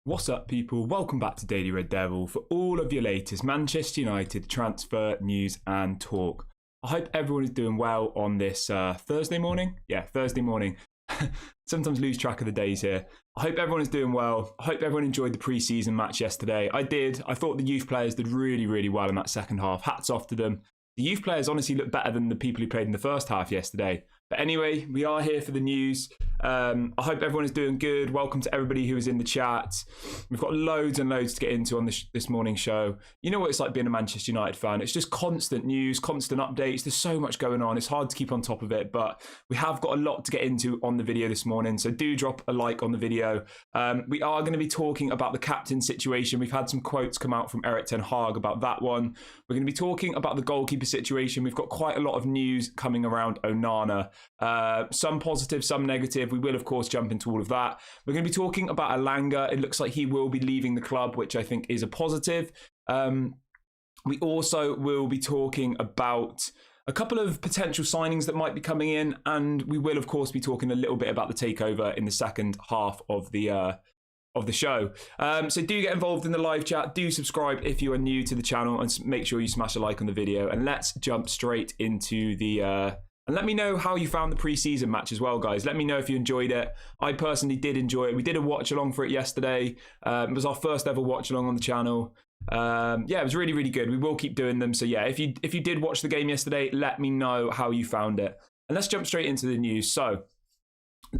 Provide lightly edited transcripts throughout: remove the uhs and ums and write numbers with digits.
What's up, people? Welcome back to Daily Red Devil for all of your latest Manchester United transfer news and talk. I hope everyone is doing well on this Thursday morning. Yeah, Thursday morning. Sometimes lose track of the days here. I hope everyone is doing well. I hope everyone enjoyed the pre-season match yesterday. I did. I thought the youth players did really, really well in that second half. Hats off to them. The youth players honestly look better than the people who played in the first half yesterday. But anyway, we are here for the news. I hope everyone is doing good. Welcome to everybody who is in the chat. We've got loads and loads to get into on this morning's show. You know what it's like being a Manchester United fan. It's just constant news, constant updates. There's so much going on. It's hard to keep on top of it, but we have got a lot to get into on the video this morning. So do drop a like on the video. We are going to be talking about the captain situation. We've had some quotes come out from Erik ten Hag about that one. We're going to be talking about the goalkeeper situation. We've got quite a lot of news coming around Onana. Some positive, some negative. We will, of course, jump into all of that. We're going to be talking about Elanga. It looks like he will be leaving the club, which I think is a positive. We also will be talking about a couple of potential signings that might be coming in, and we will, of course, be talking a little bit about the takeover in the second half of the show. So do get involved in the live chat. Do subscribe if you are new to the channel, and make sure you smash a like on the video. And let's jump straight into the... And let me know how you found the pre-season match as well, guys. Let me know if you enjoyed it. I personally did enjoy it. We did a watch-along for it yesterday. It was our first ever watch-along on the channel. Yeah, it was really, really good. We will keep doing them. So yeah, if you did watch the game yesterday, let me know how you found it. And let's jump straight into the news. So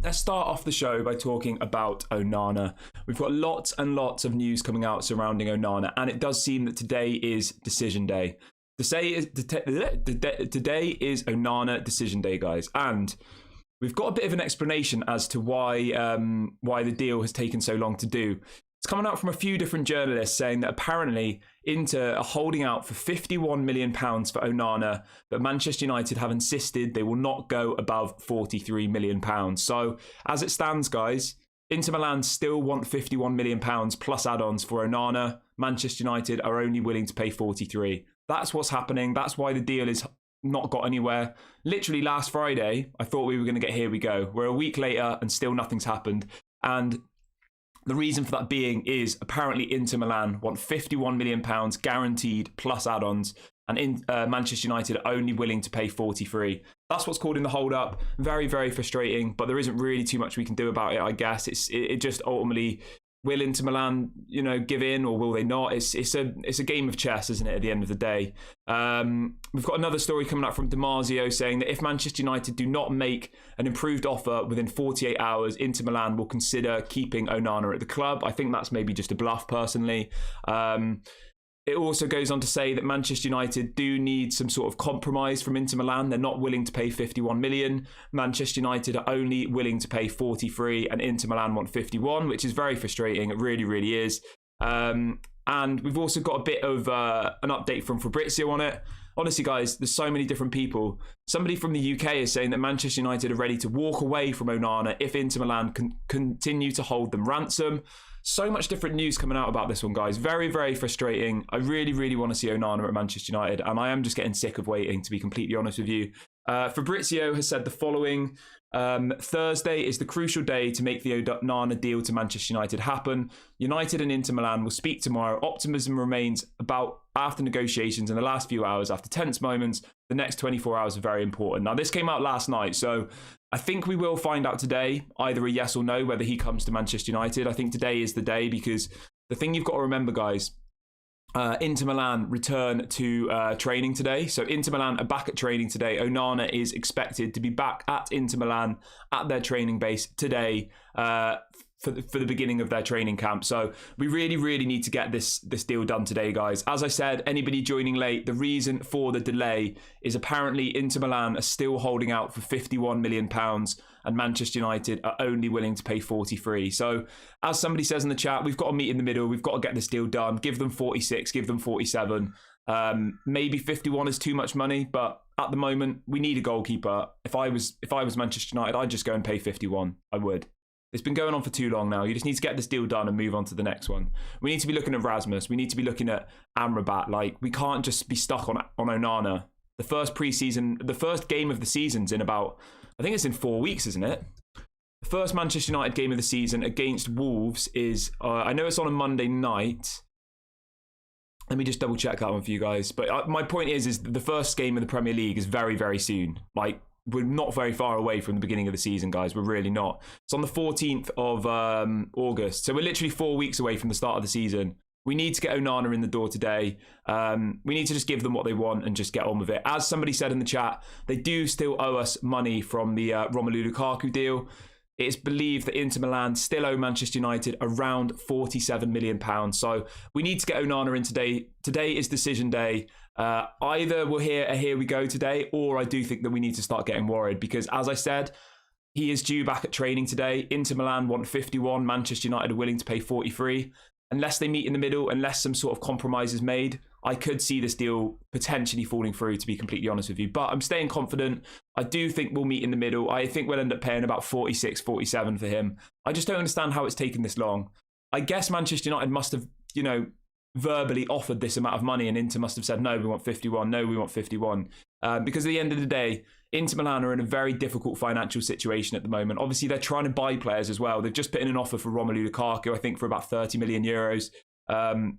let's start off the show by talking about Onana. We've got lots and lots of news coming out surrounding Onana, and it does seem that today is decision day. Today is Onana decision day, guys, and we've got a bit of an explanation as to why the deal has taken so long to do. It's coming out from a few different journalists saying that apparently Inter are holding out for £51 million for Onana, but Manchester United have insisted they will not go above £43 million. So as it stands, guys, Inter Milan still want £51 million plus add-ons for Onana. Manchester United are only willing to pay 43. That's what's happening. That's why the deal is not got anywhere. Literally last Friday, I thought we were going to get here we go. We're a week later and still nothing's happened. And the reason for that being is apparently Inter Milan want £51 million guaranteed plus add-ons, and Manchester United are only willing to pay 43. That's what's causing the hold up. Very, very frustrating, but there isn't really too much we can do about it, I guess. It just ultimately... Will Inter Milan, give in, or will they not? It's a game of chess, isn't it, at the end of the day? We've got another story coming out from Damasio saying that if Manchester United do not make an improved offer within 48 hours, Inter Milan will consider keeping Onana at the club. I think that's maybe just a bluff, personally. It also goes on to say that Manchester United do need some sort of compromise from Inter Milan. They're not willing to pay 51 million. Manchester United are only willing to pay 43, and Inter Milan want 51, which is very frustrating. It really, really is. And we've also got a bit of an update from Fabrizio on it. Honestly, guys, there's so many different people. Somebody from the UK is saying that Manchester United are ready to walk away from Onana if Inter Milan can continue to hold them ransom. So much different news coming out about this one, guys. Very, very frustrating. I really, really want to see Onana at Manchester United, and I am just getting sick of waiting, to be completely honest with you. Fabrizio has said the following. Thursday is the crucial day to make the Onana deal to Manchester United happen. United and Inter Milan will speak tomorrow. Optimism remains about after negotiations in the last few hours. After tense moments, the next 24 hours are very important. Now, this came out last night, so I think we will find out today, either a yes or no, whether he comes to Manchester United. I think today is the day, because the thing you've got to remember, guys, Inter Milan return to training today. So Inter Milan are back at training today. Onana is expected to be back at Inter Milan at their training base today for the beginning of their training camp. So we really, really need to get this deal done today, guys. As I said, anybody joining late, the reason for the delay is apparently Inter Milan are still holding out for £51 million, and Manchester United are only willing to pay 43. So as somebody says in the chat, we've got to meet in the middle. We've got to get this deal done. Give them 46, give them 47. Maybe 51 is too much money, but at the moment we need a goalkeeper. If I was Manchester United, I'd just go and pay 51. I would. It's been going on for too long now. You just need to get this deal done and move on to the next one. We need to be looking at Rasmus. We need to be looking at Amrabat. Like, we can't just be stuck on Onana. The first game of the season's in about, I think it's in 4 weeks, isn't it? The first Manchester United game of the season against Wolves is, I know it's on a Monday night. Let me just double check that one for you guys. But my point is the first game of the Premier League is very, very soon. Like, we're not very far away from the beginning of the season, guys. We're really not. It's on the 14th of August. So we're literally 4 weeks away from the start of the season. We need to get Onana in the door today. We need to just give them what they want and just get on with it. As somebody said in the chat, they do still owe us money from the Romelu Lukaku deal. It is believed that Inter Milan still owe Manchester United around £47 million. So we need to get Onana in today. Today is decision day. Either we'll hear a here we go today, or I do think that we need to start getting worried because, as I said, he is due back at training today. Inter Milan want 51. Manchester United are willing to pay 43. Unless they meet in the middle, unless some sort of compromise is made, I could see this deal potentially falling through, to be completely honest with you. But I'm staying confident. I do think we'll meet in the middle. I think we'll end up paying about 46, 47 for him. I just don't understand how it's taken this long. I guess Manchester United must have, verbally offered this amount of money, and Inter must have said, no, we want 51. No, we want 51. Because at the end of the day, Inter Milan are in a very difficult financial situation at the moment. Obviously, they're trying to buy players as well. They've just put in an offer for Romelu Lukaku, I think, for about 30 million euros.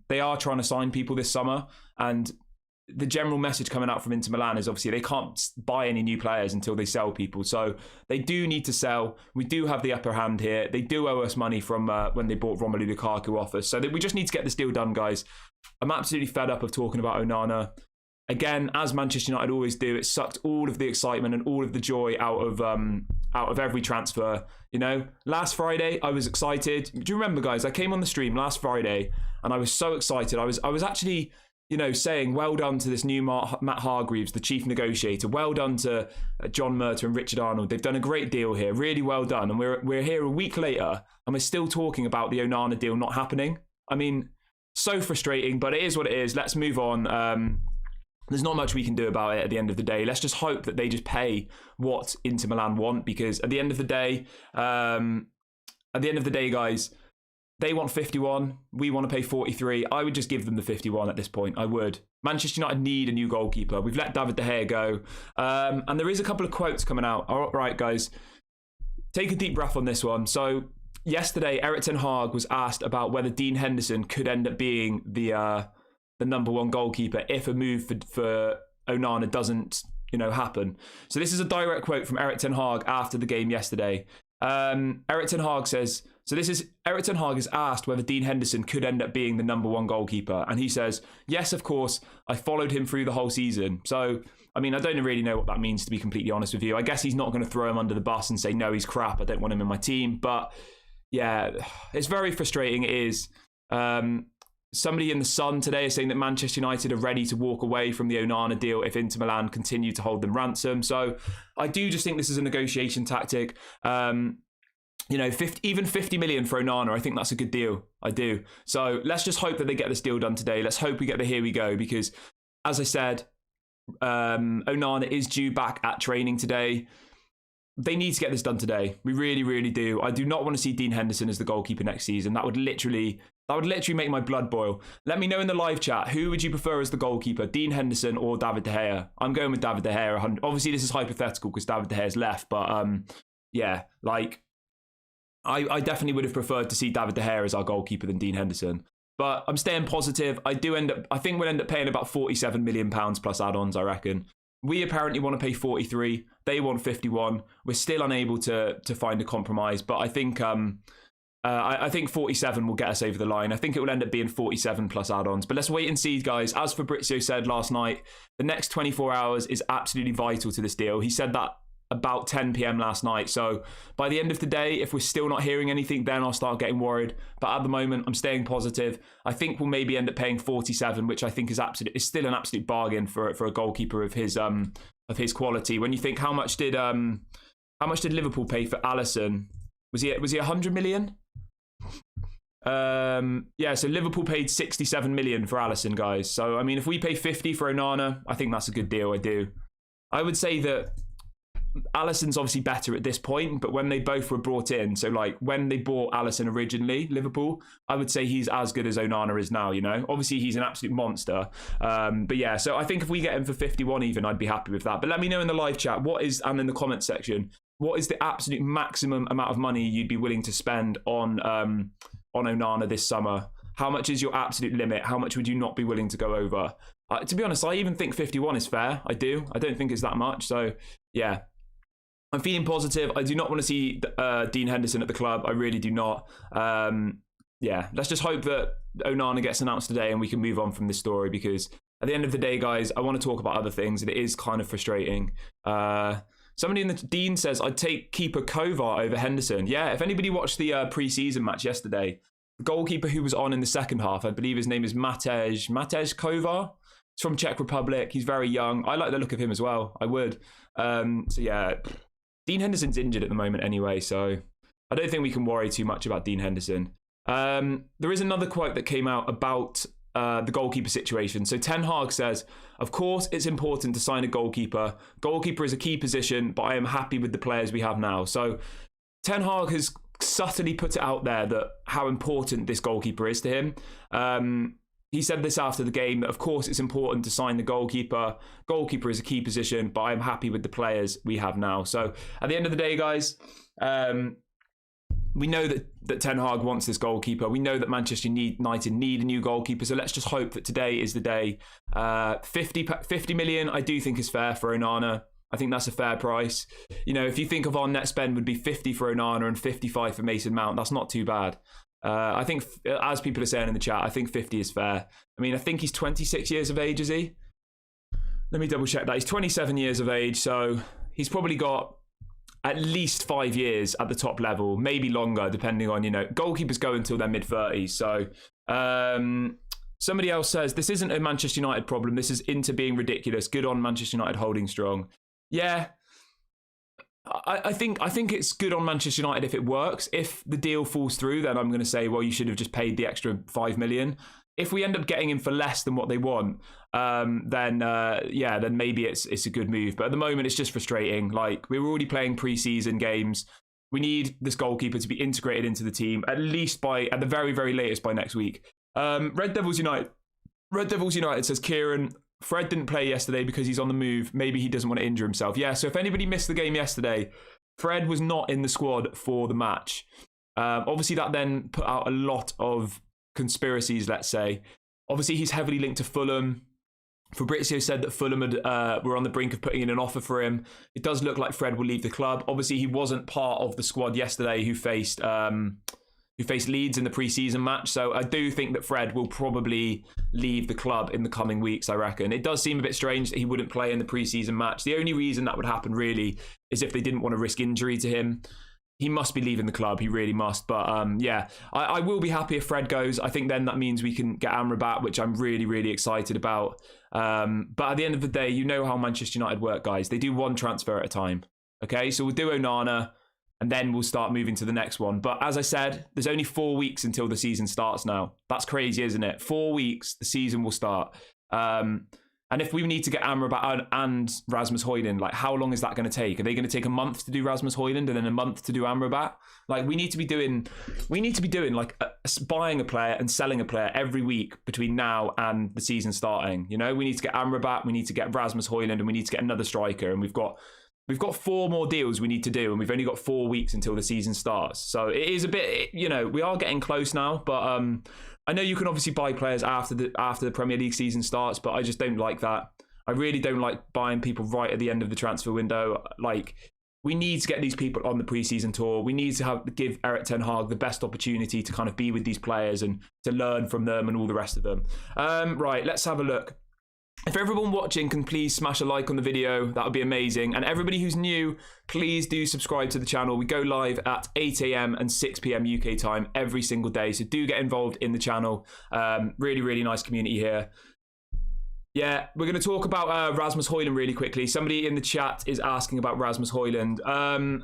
They are trying to sign people this summer, and the general message coming out from Inter Milan is obviously they can't buy any new players until they sell people. So they do need to sell. We do have the upper hand here. They do owe us money from when they bought Romelu Lukaku offers. So we just need to get this deal done, guys. I'm absolutely fed up of talking about Onana. Again, as Manchester United always do, it sucked all of the excitement and all of the joy out of every transfer. Last Friday I was excited. Do you remember, guys? I came on the stream last Friday and I was so excited. I was actually, saying well done to this new Matt Hargreaves, the chief negotiator. Well done to John Murta and Richard Arnold. They've done a great deal here. Really well done. And we're here a week later and we're still talking about the Onana deal not happening. I mean, so frustrating, but it is what it is. Let's move on. There's not much we can do about it at the end of the day. Let's just hope that they just pay what Inter Milan want, because at the end of the day, guys, they want 51. We want to pay 43. I would just give them the 51 at this point. I would. Manchester United need a new goalkeeper. We've let David De Gea go. And there is a couple of quotes coming out. All right, guys, take a deep breath on this one. So yesterday, Erik ten Hag was asked about whether Dean Henderson could end up being the number one goalkeeper if a move for Onana doesn't, happen. So this is a direct quote from Erik ten Hag after the game yesterday. Erik ten Hag says, Erik ten Hag is asked whether Dean Henderson could end up being the number one goalkeeper. And he says, yes, of course, I followed him through the whole season. So, I mean, I don't really know what that means, to be completely honest with you. I guess he's not going to throw him under the bus and say, no, he's crap, I don't want him in my team. But yeah, it's very frustrating. It is. Somebody in the Sun today is saying that Manchester United are ready to walk away from the Onana deal if Inter Milan continue to hold them ransom. So I do just think this is a negotiation tactic. Even 50 million for Onana, I think that's a good deal. I do. So let's just hope that they get this deal done today. Let's hope we get the here we go, because as I said, Onana is due back at training today. They need to get this done today. We really, really do. I do not want to see Dean Henderson as the goalkeeper next season. That would literally make my blood boil. Let me know in the live chat, who would you prefer as the goalkeeper, Dean Henderson or David De Gea? I'm going with David De Gea. Obviously, this is hypothetical because David De Gea's left, but I definitely would have preferred to see David De Gea as our goalkeeper than Dean Henderson. But I'm staying positive. I think we'll end up paying about £47 million plus add-ons, I reckon. We apparently want to pay 43. They want 51. We're still unable to find a compromise, but I think 47 will get us over the line. I think it will end up being 47 plus add-ons. But let's wait and see, guys. As Fabrizio said last night, the next 24 hours is absolutely vital to this deal. He said that about 10 p.m. last night. So by the end of the day, if we're still not hearing anything, then I'll start getting worried. But at the moment, I'm staying positive. I think we'll maybe end up paying 47, which I think is still an absolute bargain for a goalkeeper of his quality. When you think how much did Liverpool pay for Alisson? Was he 100 million? So Liverpool paid 67 million for Alisson, guys. So I mean, if we pay 50 for Onana, I think that's a good deal. I would say that Alisson's obviously better at this point, but when they both were brought in, so like when they bought Alisson originally, Liverpool, I would say he's as good as Onana is now, Obviously he's an absolute monster. But yeah, so I think if we get him for 51 even, I'd be happy with that. But let me know in the live chat and in the comment section, what is the absolute maximum amount of money you'd be willing to spend on Onana this summer? How much is your absolute limit? How much would you not be willing to go over? To be honest, I even think 51 is fair. I do. I don't think it's that much. So, yeah. I'm feeling positive. I do not want to see Dean Henderson at the club. I really do not. Yeah, let's just hope that Onana gets announced today and we can move on from this story, because at the end of the day, guys, I want to talk about other things, and it is kind of frustrating. Somebody in the Dean says, I'd take keeper Kovar over Henderson. Yeah, if anybody watched the pre-season match yesterday, the goalkeeper who was on in the second half, I believe his name is Matej Kovar. He's from Czech Republic. He's very young. I like the look of him as well. I would. So yeah, Dean Henderson's injured at the moment anyway, so I don't think we can worry too much about Dean Henderson. There is another quote that came out about the goalkeeper situation. So Ten Hag says, of course it's important to sign a goalkeeper. Goalkeeper is a key position, but I am happy with the players we have now. So Ten Hag has subtly put it out there that how important this goalkeeper is to him. He said this after the game, that of course it's important to sign the goalkeeper. Goalkeeper is a key position, but I'm happy with the players we have now. So at the end of the day, guys, we know that Ten Hag wants this goalkeeper. We know that Manchester United need a new goalkeeper. So let's just hope that today is the day. 50 million, I do think is fair for Onana. I think that's a fair price. You know, if you think of our net spend would be 50 for Onana and 55 for Mason Mount, that's not too bad. I think, as people are saying in the chat, I think 50 is fair. I mean, I think he's 26 years of age, is he? Let me double check that. He's 27 years of age, so he's probably got at least 5 years at the top level, maybe longer, depending on, you know, goalkeepers go until their mid-30s. So somebody else says, this isn't a Manchester United problem. This is Inter being ridiculous. Good on Manchester United holding strong. Yeah. I think it's good on Manchester United if it works. If the deal falls through, then I'm going to say, well, you should have just paid the extra 5 million. If we end up getting him for less than what they want, then maybe it's a good move. But at the moment, it's just frustrating. Like, we're already playing pre-season games. We need this goalkeeper to be integrated into the team at the very, very latest by next week. Red Devils United says, Kieran, Fred didn't play yesterday because he's on the move. Maybe he doesn't want to injure himself. Yeah, so if anybody missed the game yesterday, Fred was not in the squad for the match. Obviously, that then put out a lot of conspiracies, let's say. Obviously, he's heavily linked to Fulham. Fabrizio said that Fulham were on the brink of putting in an offer for him. It does look like Fred will leave the club. Obviously, he wasn't part of the squad yesterday who faced Leeds in the pre-season match. So I do think that Fred will probably leave the club in the coming weeks, I reckon. It does seem a bit strange that he wouldn't play in the pre-season match. The only reason that would happen really is if they didn't want to risk injury to him. He must be leaving the club. He really must. But yeah, I will be happy if Fred goes. I think then that means we can get Amrabat, which I'm really, really excited about. But at the end of the day, you know how Manchester United work, guys. They do one transfer at a time. Okay, so we'll do Onana, and then we'll start moving to the next one. But as I said, there's only 4 weeks until the season starts now. That's crazy, isn't it? 4 weeks, the season will start. And if we need to get Amrabat and Rasmus Hojlund, like, how long is that going to take? Are they going to take a month to do Rasmus Hojlund and then a month to do Amrabat? Like, we need to be doing like buying a player and selling a player every week between now and the season starting. You know, we need to get Amrabat, we need to get Rasmus Hojlund, and we need to get another striker. And we've got 4 more deals we need to do, and we've only got 4 weeks until the season starts. So it is a bit, you know, we are getting close now, but I know you can obviously buy players after the Premier League season starts, but I just don't like that. I really don't like buying people right at the end of the transfer window. Like, we need to get these people on the pre-season tour. We need to give Erik Ten Hag the best opportunity to kind of be with these players and to learn from them and all the rest of them. Right, let's have a look. If everyone watching can please smash a like on the video, that would be amazing. And everybody who's new, please do subscribe to the channel. We go live at 8 a.m. and 6 p.m. UK time every single day. So do get involved in the channel. Really, really nice community here. Yeah, we're going to talk about Rasmus Hojlund really quickly. Somebody in the chat is asking about Rasmus Hojlund.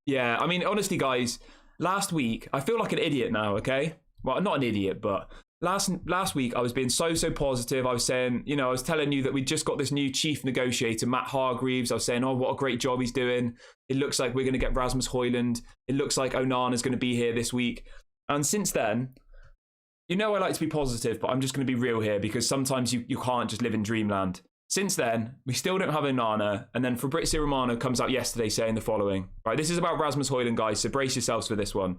Yeah, I mean, honestly, guys, last week, I feel like an idiot now, okay? Well, not an idiot, but last week I was being so positive. I was saying, you know, I was telling you that we just got this new chief negotiator, Matt Hargreaves. I was saying, oh, what a great job he's doing. It looks like we're going to get Rasmus Hojlund. It looks like Onana is going to be here this week. And since then, you know, I like to be positive, but I'm just going to be real here, because sometimes you can't just live in dreamland. Since then, we still don't have Onana, and then Fabrizio Romano comes out yesterday saying the following. Right, this is about Rasmus Hojlund, guys, so brace yourselves for this one.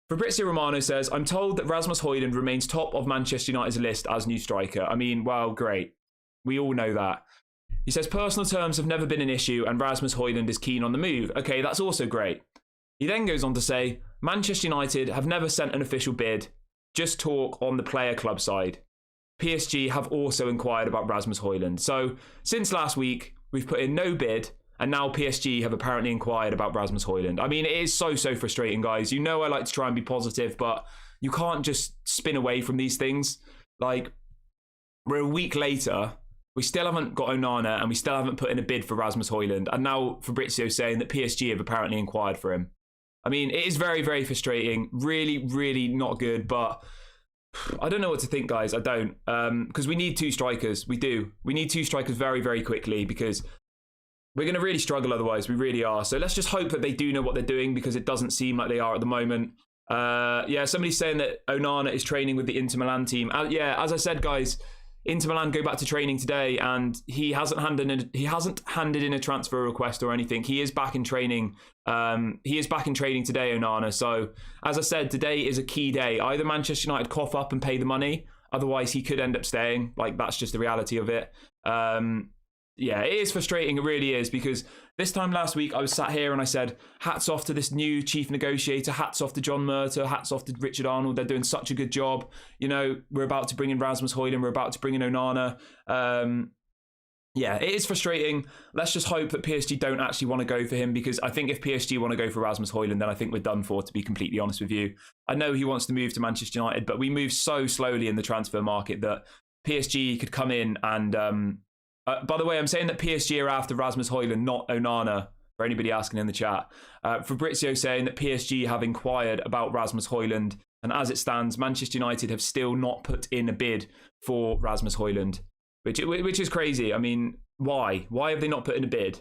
Fabrizio Romano says, I'm told that Rasmus Hojlund remains top of Manchester United's list as new striker. I mean, well, great. We all know that. He says, personal terms have never been an issue, and Rasmus Hojlund is keen on the move. Okay, that's also great. He then goes on to say, Manchester United have never sent an official bid, just talk on the player club side. PSG have also inquired about Rasmus Hojlund. So since last week, we've put in no bid, and now PSG have apparently inquired about Rasmus Hojlund. I mean, it is so frustrating, guys. You know I like to try and be positive, but you can't just spin away from these things. Like, we're a week later, we still haven't got Onana, and we still haven't put in a bid for Rasmus Hojlund, and now Fabrizio saying that PSG have apparently inquired for him. I mean, it is very frustrating. Really not good, but I don't know what to think, guys. I don't. Because we need two strikers. We do. We need two strikers very quickly, because we're going to really struggle otherwise. We really are. So let's just hope that they do know what they're doing, because it doesn't seem like they are at the moment. Yeah, somebody's saying that Onana is training with the Inter Milan team. Yeah, as I said, guys, Inter Milan go back to training today, and he hasn't handed in a transfer request or anything. He is back in training. He is back in training today, Onana. So, as I said, today is a key day. Either Manchester United cough up and pay the money, otherwise he could end up staying. Like, that's just the reality of it. Yeah, it is frustrating. It really is, because this time last week I was sat here and I said, hats off to this new chief negotiator, hats off to John Murtaugh, hats off to Richard Arnold. They're doing such a good job. You know, we're about to bring in Rasmus Hojlund, we're about to bring in Onana. Yeah, it is frustrating. Let's just hope that PSG don't actually want to go for him, because I think if PSG want to go for Rasmus Hojlund, then I think we're done for, to be completely honest with you. I know he wants to move to Manchester United, but we move so slowly in the transfer market that PSG could come in and... by the way, I'm saying that PSG are after Rasmus Hojlund, not Onana, for anybody asking in the chat. Fabrizio saying that PSG have inquired about Rasmus Hojlund, and as it stands, Manchester United have still not put in a bid for Rasmus Hojlund, which is crazy. I mean, why? Why have they not put in a bid?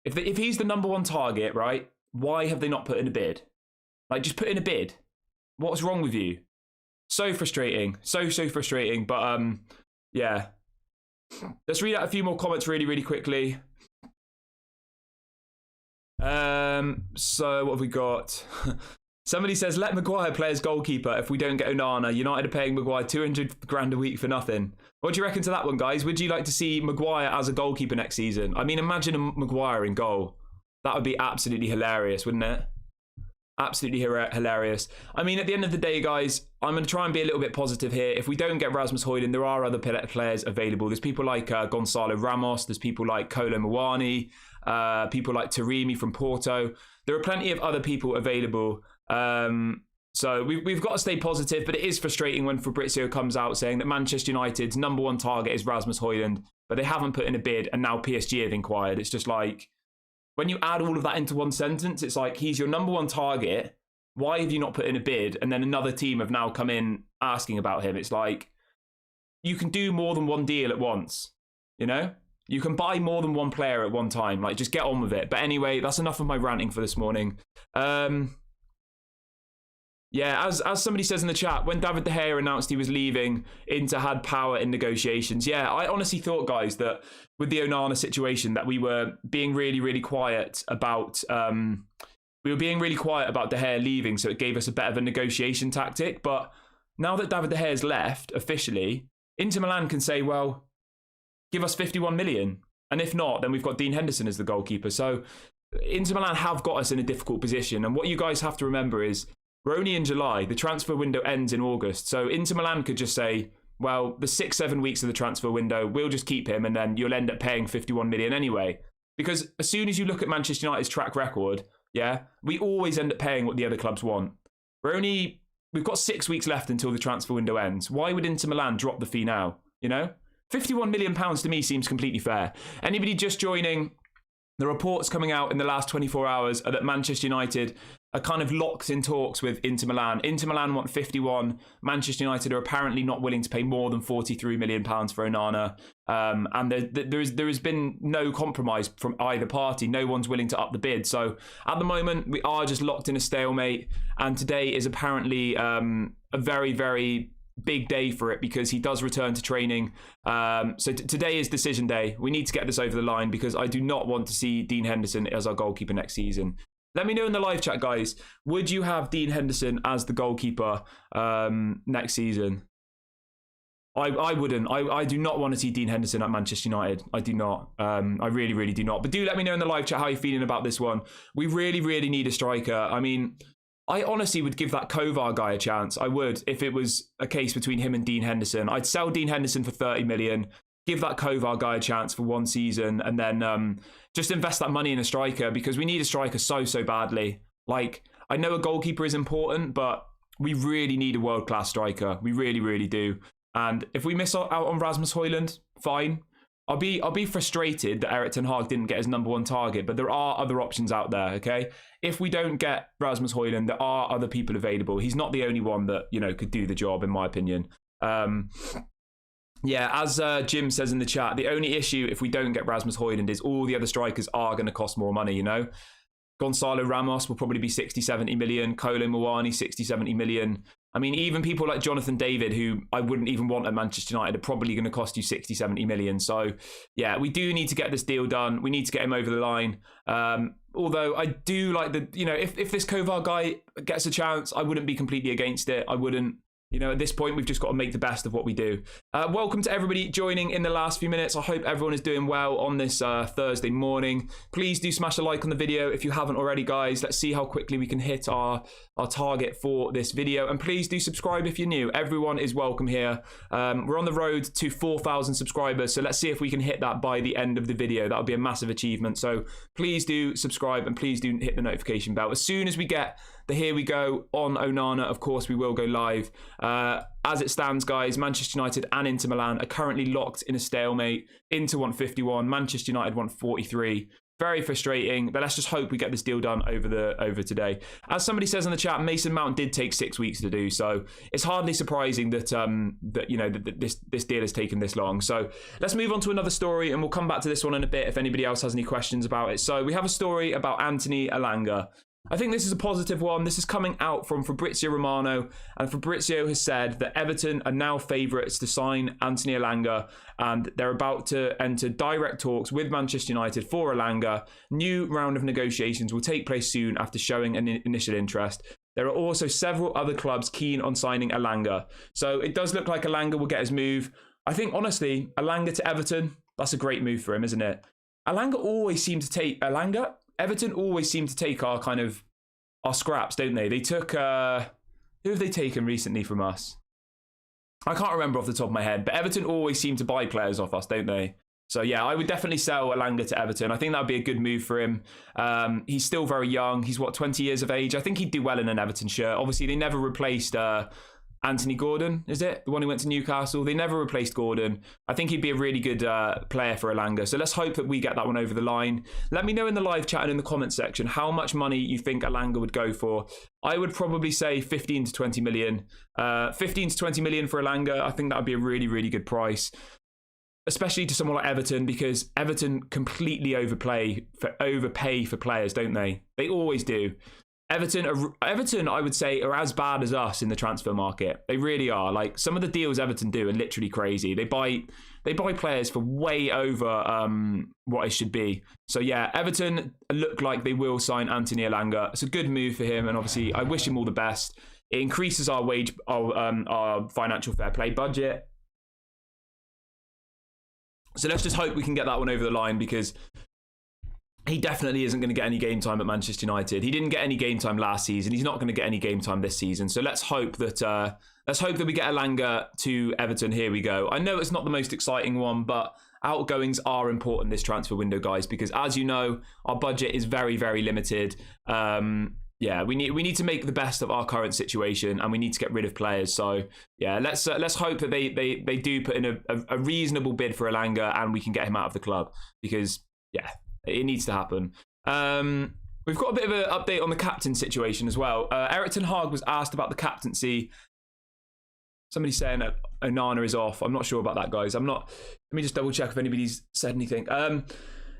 If he's the number one target, right, why have they not put in a bid? Like, just put in a bid. What's wrong with you? So frustrating. So frustrating. But, yeah. Let's read out a few more comments really quickly. So what have we got? Somebody says, let Maguire play as goalkeeper if we don't get Onana. United are paying Maguire 200 grand a week for nothing. What do you reckon to that one, guys? Would you like to see Maguire as a goalkeeper next season? I mean, imagine a Maguire in goal. That would be absolutely hilarious, wouldn't it? Absolutely hilarious. I mean, at the end of the day, guys, I'm going to try and be a little bit positive here. If we don't get Rasmus Hojlund, there are other players available. There's people like Gonçalo Ramos. There's people like Kolo Muani. People like Taremi from Porto. There are plenty of other people available. So we've got to stay positive, but it is frustrating when Fabrizio comes out saying that Manchester United's number one target is Rasmus Hojlund, but they haven't put in a bid, and now PSG have inquired. It's just like, when you add all of that into one sentence, it's like, he's your number one target. Why have you not put in a bid? And then another team have now come in asking about him. It's like, you can do more than one deal at once, you know? You can buy more than one player at one time. Like, just get on with it. But anyway, that's enough of my ranting for this morning. Yeah, as somebody says in the chat, when David De Gea announced he was leaving, Inter had power in negotiations. Yeah, I honestly thought, guys, that with the Onana situation, that we were being really quiet about... we were being really quiet about De Gea leaving, so it gave us a bit of a negotiation tactic. But now that David De Gea's left, officially, Inter Milan can say, well, give us 51 million. And if not, then we've got Dean Henderson as the goalkeeper. So Inter Milan have got us in a difficult position. And what you guys have to remember is, we're only in July. The transfer window ends in August. So Inter Milan could just say, well, the 6-7 weeks of the transfer window, we'll just keep him, and then you'll end up paying 51 million anyway. Because as soon as you look at Manchester United's track record, yeah, we always end up paying what the other clubs want. We've got 6 weeks left until the transfer window ends. Why would Inter Milan drop the fee now? You know? £51 million to me seems completely fair. Anybody just joining, the reports coming out in the last 24 hours are that Manchester United are kind of locked in talks with Inter Milan. Inter Milan want 51. Manchester United are apparently not willing to pay more than £43 million for Onana. And there has been no compromise from either party. No one's willing to up the bid. So at the moment, we are just locked in a stalemate. And today is apparently a very big day for it because he does return to training. So today is decision day. We need to get this over the line because I do not want to see Dean Henderson as our goalkeeper next season. Let me know in the live chat, guys. Would you have Dean Henderson as the goalkeeper next season? I wouldn't. I do not want to see Dean Henderson at Manchester United. I do not. I really, really do not. But do let me know in the live chat how you're feeling about this one. We really, really need a striker. I mean, I honestly would give that Kovar guy a chance. I would, if it was a case between him and Dean Henderson. I'd sell Dean Henderson for 30 million, give that Kovar guy a chance for one season, and then just invest that money in a striker because we need a striker so badly. Like, I know a goalkeeper is important, but we really need a world-class striker. We really, really do. And if we miss out on Rasmus Hojlund, fine. I'll be frustrated that Eric Ten Hag didn't get his #1 target, but there are other options out there, okay? If we don't get Rasmus Hojlund, there are other people available. He's not the only one that, could do the job, in my opinion. Yeah, as Jim says in the chat, the only issue if we don't get Rasmus Hojlund is all the other strikers are going to cost more money, Gonzalo Ramos will probably be 60, 70 million. Kolo Muani, 60, 70 million. I mean, even people like Jonathan David, who I wouldn't even want at Manchester United, are probably going to cost you 60, 70 million. So, yeah, we do need to get this deal done. We need to get him over the line. Although I do like if this Kovar guy gets a chance, I wouldn't be completely against it. I wouldn't. At this point, we've just got to make the best of what we do. Welcome to everybody joining in the last few minutes. I hope everyone is doing well on this Thursday morning. Please do smash a like on the video if you haven't already, guys. Let's see how quickly we can hit our target for this video. And please do subscribe if you're new. Everyone is welcome here. We're on the road to 4,000 subscribers. So let's see if we can hit that by the end of the video. That would be a massive achievement. So please do subscribe and please do hit the notification bell. As soon as we get the here we go on Onana, of course, we will go live. As it stands, guys, Manchester United and Inter Milan are currently locked in a stalemate. Inter want 51, Manchester United want 43. Very frustrating, but let's just hope we get this deal done over today. As somebody says in the chat, Mason Mount did take 6 weeks to do, so it's hardly surprising that this deal has taken this long. So let's move on to another story, and we'll come back to this one in a bit if anybody else has any questions about it. So we have a story about Anthony Elanga. I think this is a positive one. This is coming out from Fabrizio Romano, and Fabrizio has said that Everton are now favourites to sign Anthony Elanga, and they're about to enter direct talks with Manchester United for Elanga. New round of negotiations will take place soon after showing an initial interest. There are also several other clubs keen on signing Elanga. So it does look like Elanga will get his move. I think, honestly, Elanga to Everton, that's a great move for him, isn't it? Everton always seem to take our scraps, don't they? They took, who have they taken recently from us? I can't remember off the top of my head, but Everton always seem to buy players off us, don't they? So yeah, I would definitely sell Elanga to Everton. I think that would be a good move for him. He's still very young. He's 20 years of age? I think he'd do well in an Everton shirt. Obviously, they never replaced Anthony Gordon, is it? The one who went to Newcastle. They never replaced Gordon. I think he'd be a really good player for Elanga. So let's hope that we get that one over the line. Let me know in the live chat and in the comment section how much money you think Elanga would go for. I would probably say 15 to 20 million. 15 to 20 million for Elanga. I think that would be a really, really good price. Especially to someone like Everton, because Everton completely overpay for players, don't they? They always do. Everton, I would say, are as bad as us in the transfer market. They really are. Like, some of the deals Everton do are literally crazy. They buy players for way over what it should be. So yeah, Everton look like they will sign Anthony Elanga. It's a good move for him, and obviously I wish him all the best. It increases our financial fair play budget. So let's just hope we can get that one over the line, because he definitely isn't going to get any game time at Manchester United. He didn't get any game time last season. He's not going to get any game time this season. So let's hope that we get Elanga to Everton. Here we go. I know it's not the most exciting one, but outgoings are important this transfer window, guys, because as you know, our budget is very, very limited. Yeah, we need to make the best of our current situation, and we need to get rid of players. So yeah, let's hope that they do put in a reasonable bid for Elanga, and we can get him out of the club, because yeah, it needs to happen. We've got a bit of an update on the captain situation as well. Eric Ten Hag was asked about the captaincy. Somebody's saying that Onana is off. I'm not sure about that, guys. Let me just double check if anybody's said anything.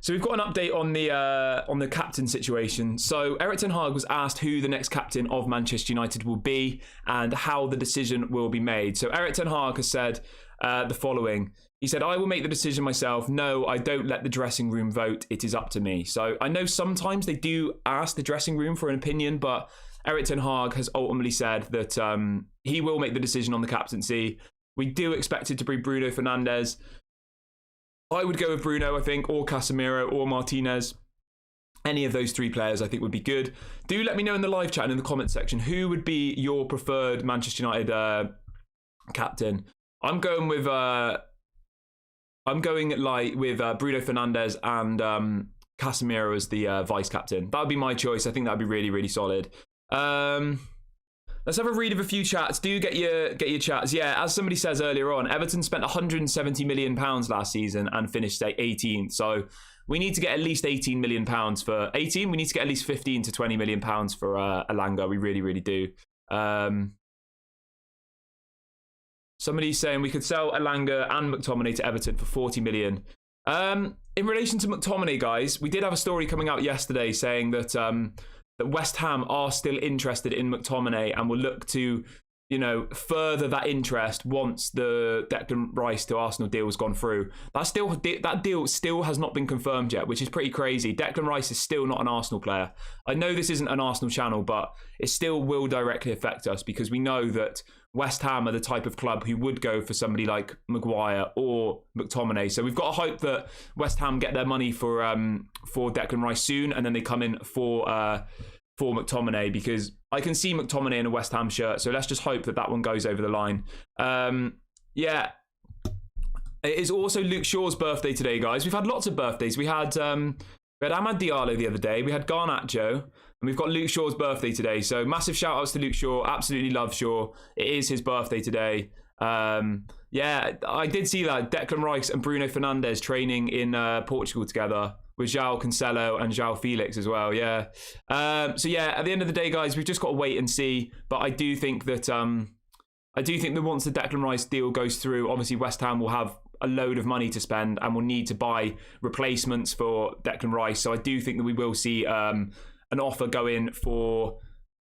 So we've got an update on the captain situation. So Erik ten Hag was asked who the next captain of Manchester United will be and how the decision will be made. So Erik ten Hag has said the following. He said, "I will make the decision myself. No, I don't let the dressing room vote. It is up to me." So I know sometimes they do ask the dressing room for an opinion, but Erik ten Hag has ultimately said that he will make the decision on the captaincy. We do expect it to be Bruno Fernandes. I would go with Bruno, I think, or Casemiro, or Martinez. Any of those three players I think would be good. Do let me know in the live chat and in the comment section who would be your preferred Manchester United captain. I'm going with Bruno Fernandes and Casemiro as the vice captain. That would be my choice. I think that would be really, really solid. Let's have a read of a few chats. Do get your chats. Yeah, as somebody says earlier on, Everton spent £170 million last season and finished 18th. So we need to get at least £18 million for 18. We need to get at least £15 to £20 million for Elanga. We really, really do. Somebody's saying we could sell Elanga and McTominay to Everton for 40 million. In relation to McTominay, guys, we did have a story coming out yesterday saying that that West Ham are still interested in McTominay and will look to, further that interest once the Declan Rice to Arsenal deal has gone through. That deal still has not been confirmed yet, which is pretty crazy. Declan Rice is still not an Arsenal player. I know this isn't an Arsenal channel, but it still will directly affect us because we know that West Ham are the type of club who would go for somebody like Maguire or McTominay. So we've got to hope that West Ham get their money for Declan Rice soon, and then they come in for McTominay, because I can see McTominay in a West Ham shirt. So let's just hope that one goes over the line. Yeah. It is also Luke Shaw's birthday today, guys. We've had lots of birthdays. We had Amad Diallo the other day. We had Garnacho. And we've got Luke Shaw's birthday today. So massive shout outs to Luke Shaw. Absolutely love Shaw. It is his birthday today. Yeah, I did see that. Declan Rice and Bruno Fernandes training in Portugal together with João Cancelo and João Felix as well. Yeah. So yeah, at the end of the day, guys, we've just got to wait and see. But I do think that once the Declan Rice deal goes through, obviously West Ham will have a load of money to spend and will need to buy replacements for Declan Rice. So I do think that we will see an offer go in for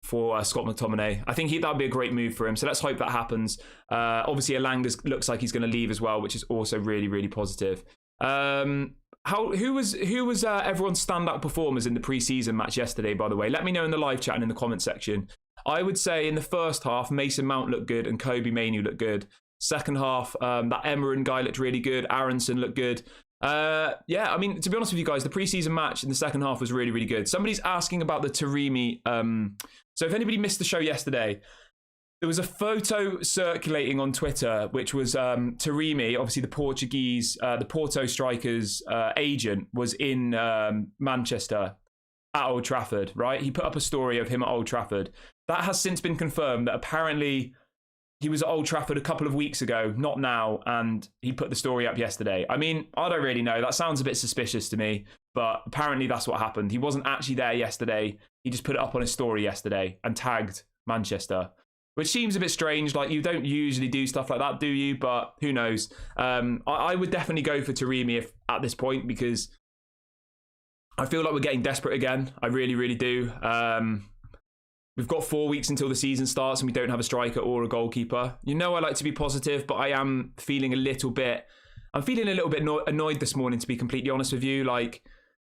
Scott McTominay. I think that would be a great move for him. So let's hope that happens. Obviously, Elanga looks like he's going to leave as well, which is also really, really positive. Who was everyone's standout performers in the pre-season match yesterday, by the way? Let me know in the live chat and in the comment section. I would say in the first half, Mason Mount looked good and Kobe Mainoo looked good. Second half, that Emerin guy looked really good. Aronson looked good. Yeah, I mean, to be honest with you guys, the preseason match in the second half was really, really good. Somebody's asking about the Taremi. So if anybody missed the show yesterday, there was a photo circulating on Twitter, which was Taremi, obviously the Portuguese, the Porto striker's agent, was in Manchester at Old Trafford, right? He put up a story of him at Old Trafford. That has since been confirmed that apparently he was at Old Trafford a couple of weeks ago, not now, and he put the story up yesterday. I mean, I don't really know. That sounds a bit suspicious to me, but apparently that's what happened. He wasn't actually there yesterday. He just put it up on his story yesterday and tagged Manchester, which seems a bit strange. Like, you don't usually do stuff like that, do you? But who knows? I would definitely go for Taremi at this point, because I feel like we're getting desperate again. I really, really do. We've got 4 weeks until the season starts and we don't have a striker or a goalkeeper. You know, I like to be positive, but I am feeling a little bit annoyed this morning, to be completely honest with you. Like,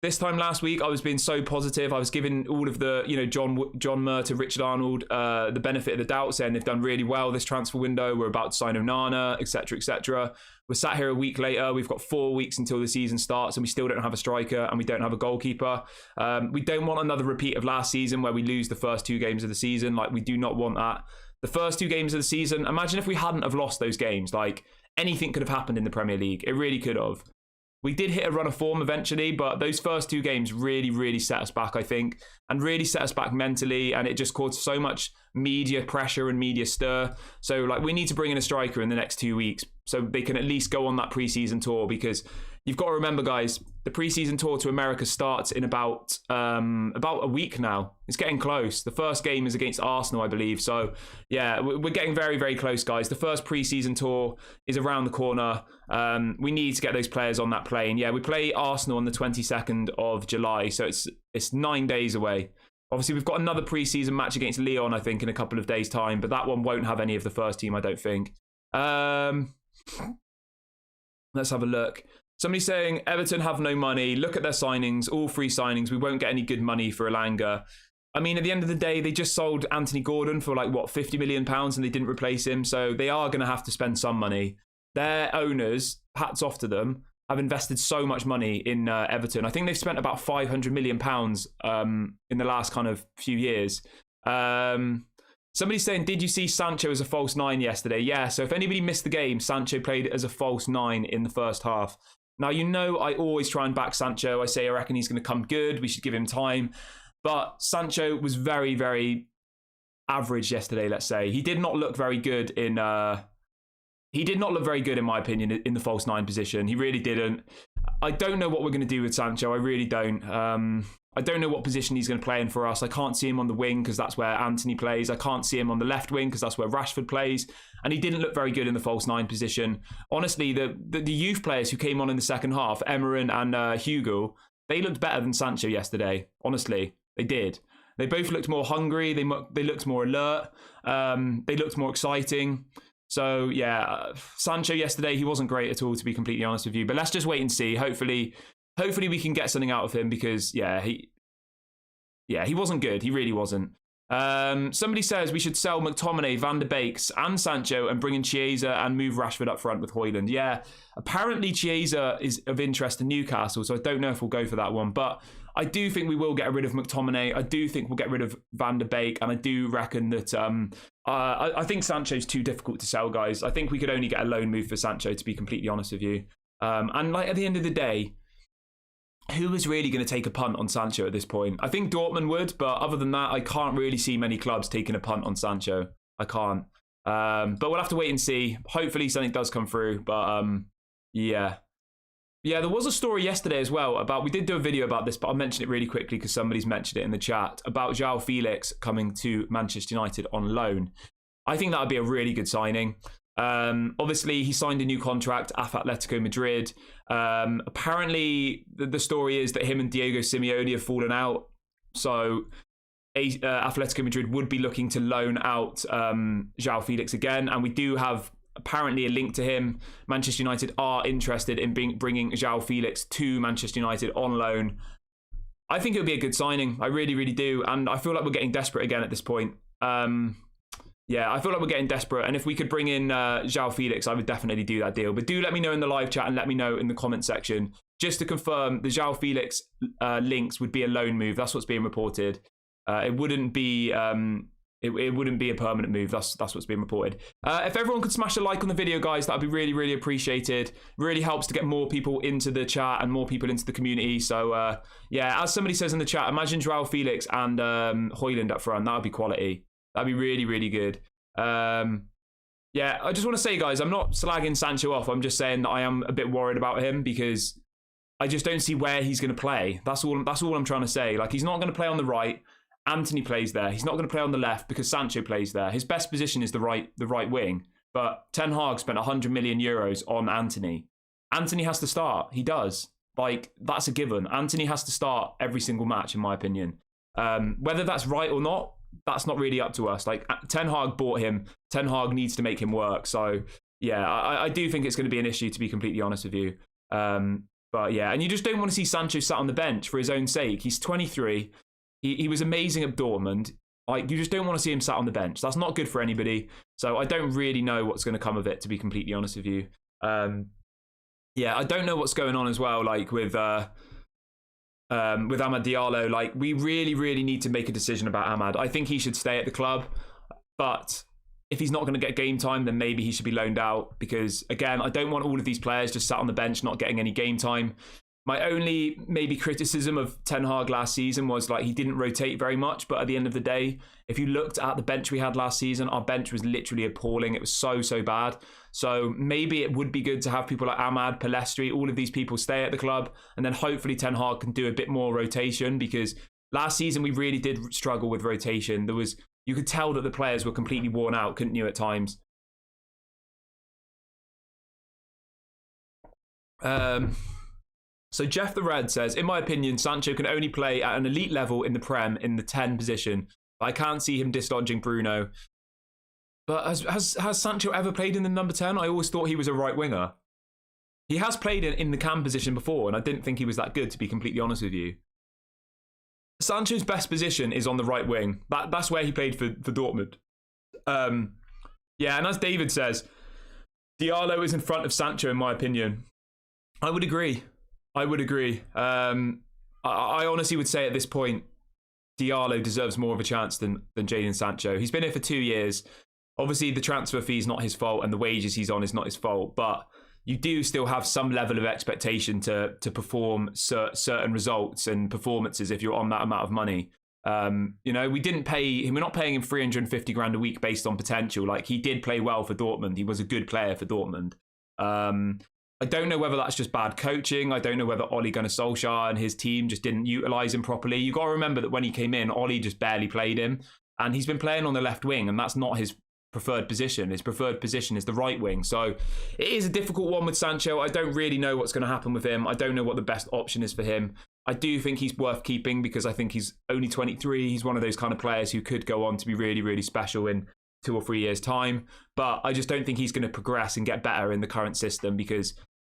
this time last week, I was being so positive. I was giving all of the, John Murta, Richard Arnold, the benefit of the doubt, saying they've done really well this transfer window. We're about to sign Onana, etc., etc. We're sat here a week later. We've got 4 weeks until the season starts and we still don't have a striker and we don't have a goalkeeper. We don't want another repeat of last season where we lose the first 2 games of the season. Like, we do not want that. The first 2 games of the season, imagine if we hadn't have lost those games. Like, anything could have happened in the Premier League. It really could have. We did hit a run of form eventually, but those first 2 games really, really set us back, I think, and really set us back mentally, and it just caused so much media pressure and media stir. So, like, we need to bring in a striker in the next 2 weeks so they can at least go on that pre-season tour, because you've got to remember, guys, the preseason tour to America starts in about a week now. It's getting close. The first game is against Arsenal, I believe. So, yeah, we're getting very, very close, guys. The first preseason tour is around the corner. We need to get those players on that plane. Yeah, we play Arsenal on the 22nd of July, so it's 9 days away. Obviously, we've got another preseason match against Lyon, I think, in a couple of days' time, but that one won't have any of the first team, I don't think. Let's have a look. Somebody's saying Everton have no money. Look at their signings, all free signings. We won't get any good money for Elanga. I mean, at the end of the day, they just sold Anthony Gordon for like, what, £50 million, and they didn't replace him. So they are going to have to spend some money. Their owners, hats off to them, have invested so much money in Everton. I think they've spent about £500 million in the last kind of few years. Somebody's saying, did you see Sancho as a false nine yesterday? Yeah, so if anybody missed the game, Sancho played as a false nine in the first half. Now, you know, I always try and back Sancho. I say I reckon he's going to come good. We should give him time. But Sancho was very, very average yesterday, let's say. He did not look very good in my opinion, in the false nine position. He really didn't. I don't know what we're going to do with Sancho. I really don't. I don't know what position he's going to play in for us. I can't see him on the wing because that's where Anthony plays. I can't see him on the left wing because that's where Rashford plays. And he didn't look very good in the false nine position. Honestly, the youth players who came on in the second half, Emerin and Hugo, they looked better than Sancho yesterday. Honestly, they did. They both looked more hungry. They looked more alert. They looked more exciting. So, yeah, Sancho yesterday, he wasn't great at all, to be completely honest with you. But let's just wait and see. Hopefully we can get something out of him because, he wasn't good. He really wasn't. Somebody says we should sell McTominay, Van der Beek and Sancho and bring in Chiesa and move Rashford up front with Hojlund. Yeah, apparently Chiesa is of interest to Newcastle, so I don't know if we'll go for that one. But I do think we will get rid of McTominay. I do think we'll get rid of Van der Beek, and I do reckon that I think Sancho's too difficult to sell, guys. I think we could only get a loan move for Sancho, to be completely honest with you. And like at the end of the day, who is really going to take a punt on Sancho at this point? I think Dortmund would, but other than that, I can't really see many clubs taking a punt on Sancho. I can't. But we'll have to wait and see. Hopefully something does come through. But yeah. Yeah, there was a story yesterday as well about, we did do a video about this, but I'll mention it really quickly because somebody's mentioned it in the chat, about João Felix coming to Manchester United on loan. I think that would be a really good signing. Obviously, he signed a new contract at Atletico Madrid. Apparently, the story is that him and Diego Simeone have fallen out. So, Atletico Madrid would be looking to loan out João Felix again. And we do have apparently a link to him. Manchester United are interested in bringing João Felix to Manchester United on loan. I think it would be a good signing. I really, really do. And I feel like we're getting desperate again at this point. Yeah, I feel like we're getting desperate. And if we could bring in João Felix, I would definitely do that deal. But do let me know in the live chat and let me know in the comment section. Just to confirm, the João Felix links would be a loan move. That's what's being reported. It wouldn't be it wouldn't be a permanent move. That's what's being reported. If everyone could smash a like on the video, guys, that'd be really, really appreciated. Really helps to get more people into the chat and more people into the community. So, yeah, as somebody says in the chat, imagine João Felix and Hojlund up front. That would be quality. That'd be really, really good. Yeah, I just want to say, guys, I'm not slagging Sancho off. I'm just saying that I am a bit worried about him because I just don't see where he's going to play. That's all I'm trying to say. Like, he's not going to play on the right. Anthony plays there. He's not going to play on the left because Sancho plays there. His best position is the right wing. But Ten Hag spent 100 million euros on Anthony. Anthony has to start. He does. Like, that's a given. Anthony has to start every single match, in my opinion. Whether that's right or not, that's not really up to us. Like, Ten Hag bought him. Ten Hag needs to make him work. So, yeah, I do think it's going to be an issue, to be completely honest with you. But, yeah, and you just don't want to see Sancho sat on the bench for his own sake. He's 23. He was amazing at Dortmund. Like, you just don't want to see him sat on the bench. That's not good for anybody. So I don't really know what's going to come of it, to be completely honest with you. Yeah, I don't know what's going on as well, like with Amad Diallo. Like, we really, really need to make a decision about Amad. I think he should stay at the club. But if he's not going to get game time, then maybe he should be loaned out. Because, again, I don't want all of these players just sat on the bench, not getting any game time. My only maybe criticism of Ten Hag last season was like he didn't rotate very much. But at the end of the day, if you looked at the bench we had last season, our bench was literally appalling. It was so bad. So maybe it would be good to have people like Ahmad, Palestri, all of these people stay at the club. And then hopefully Ten Hag can do a bit more rotation, because last season we really did struggle with rotation. You could tell that the players were completely worn out, couldn't you, at times? So Jeff the Red says, in my opinion, Sancho can only play at an elite level in the Prem in the 10 position. I can't see him dislodging Bruno. But has Sancho ever played in the number 10? I always thought he was a right winger. He has played in the cam position before, and I didn't think he was that good, to be completely honest with you. Sancho's best position is on the right wing. That's where he played for Dortmund. Yeah, and as David says, Diallo is in front of Sancho, in my opinion. I would agree. I honestly would say at this point, Diallo deserves more of a chance than Jadon Sancho. He's been here for 2 years. Obviously, the transfer fee is not his fault, and the wages he's on is not his fault. But you do still have some level of expectation to perform certain results and performances if you're on that amount of money. You know, we're not paying him 350 grand a week based on potential. Like, he did play well for Dortmund. He was a good player for Dortmund. I don't know whether that's just bad coaching. I don't know whether Ole Gunnar Solskjaer and his team just didn't utilise him properly. You got to remember that when he came in, Ole just barely played him. And he's been playing on the left wing, and that's not his preferred position. His preferred position is the right wing. So it is a difficult one with Sancho. I don't really know what's going to happen with him. I don't know what the best option is for him. I do think he's worth keeping because I think he's only 23. He's one of those kind of players who could go on to be really, really special in 2 or 3 years' time. But I just don't think he's going to progress and get better in the current system, because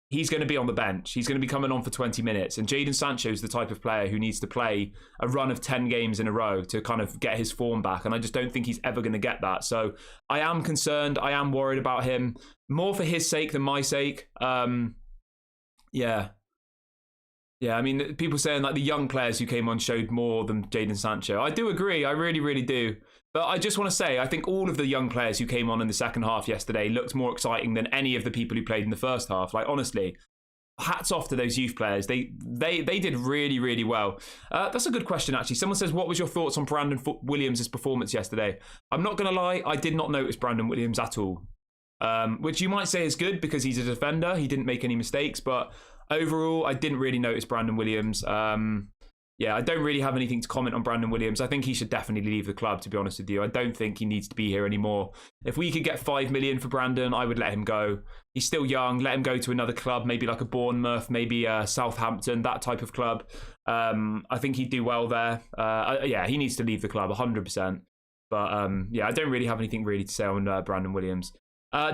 he's going to be on the bench. He's going to be coming on for 20 minutes. And Jadon Sancho is the type of player who needs to play a run of 10 games in a row to kind of get his form back. And I just don't think he's ever going to get that. So I am concerned. I am worried about him, more for his sake than my sake. Yeah, I mean, people saying like the young players who came on showed more than Jadon Sancho. I do agree. I really, really do. But I just want to say, I think all of the young players who came on in the second half yesterday looked more exciting than any of the people who played in the first half. Like, honestly, hats off to those youth players. They did really, really well. That's a good question, actually. Someone says, what was your thoughts on Brandon Williams' performance yesterday? I'm not going to lie, I did not notice Brandon Williams at all. Which you might say is good because he's a defender. He didn't make any mistakes. But overall, I didn't really notice Brandon Williams. Yeah, I don't really have anything to comment on Brandon Williams. I think he should definitely leave the club, to be honest with you. I don't think he needs to be here anymore. If we could get 5 million for Brandon, I would let him go. He's still young. Let him go to another club, maybe like a Bournemouth, maybe Southampton, that type of club. I think he'd do well there. Yeah, he needs to leave the club, 100%. But yeah, I don't really have anything really to say on Brandon Williams.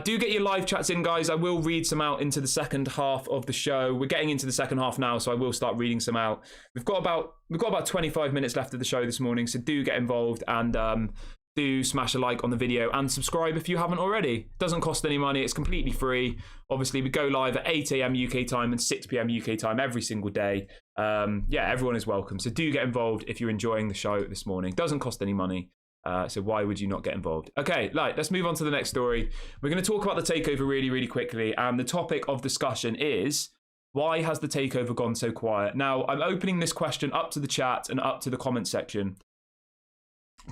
Do get your live chats in, guys. I will read some out into the second half of the show. We're getting into the second half now, so I will start reading some out. We've got about 25 minutes left of the show this morning, so do get involved and do smash a like on the video and subscribe if you haven't already. It doesn't cost any money. It's completely free. Obviously, we go live at 8 a.m. UK time and 6 p.m. UK time every single day. Yeah, everyone is welcome. So do get involved if you're enjoying the show this morning. It doesn't cost any money. So why would you not get involved? Okay, let's move on to the next story. We're going to talk about the takeover really, really quickly. And the topic of discussion is, why has the takeover gone so quiet? Now, I'm opening this question up to the chat and up to the comment section.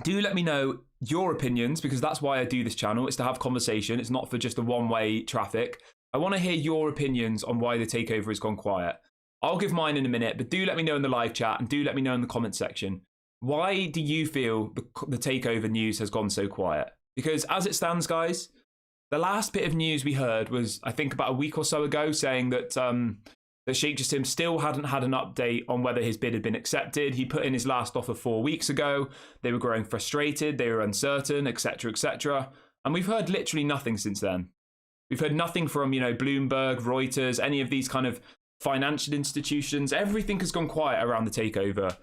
Do let me know your opinions, because that's why I do this channel. It's to have conversation. It's not for just a one-way traffic. I want to hear your opinions on why the takeover has gone quiet. I'll give mine in a minute, but do let me know in the live chat and do let me know in the comment section. Why do you feel the takeover news has gone so quiet? Because as it stands, guys, the last bit of news we heard was, I think, about a week or so ago, saying that that Sheikh Jassim still hadn't had an update on whether his bid had been accepted. He put in his last offer 4 weeks ago. They were growing frustrated. They were uncertain, etc., etc. And we've heard literally nothing since then. We've heard nothing from, Bloomberg, Reuters, any of these kind of financial institutions. Everything has gone quiet around the takeover.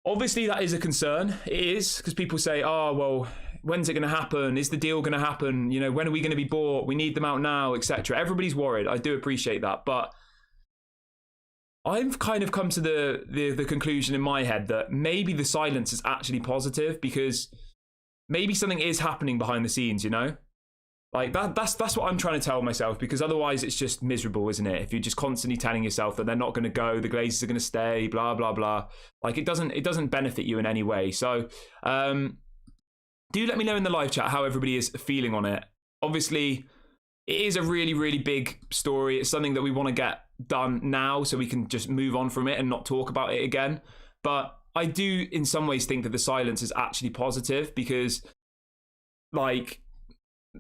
Obviously, that is a concern. It is, because people say, oh, well, when's it going to happen? Is the deal going to happen? When are we going to be bought? We need them out now, etc. Everybody's worried. I do appreciate that. But I've kind of come to the conclusion in my head that maybe the silence is actually positive, because maybe something is happening behind the scenes, Like that's what I'm trying to tell myself, because otherwise it's just miserable, isn't it? If you're just constantly telling yourself that they're not going to go, the Glazers are going to stay, blah blah blah. Like it doesn't benefit you in any way. So do let me know in the live chat how everybody is feeling on it. Obviously, it is a really, really big story. It's something that we want to get done now so we can just move on from it and not talk about it again. But I do in some ways think that the silence is actually positive, because like,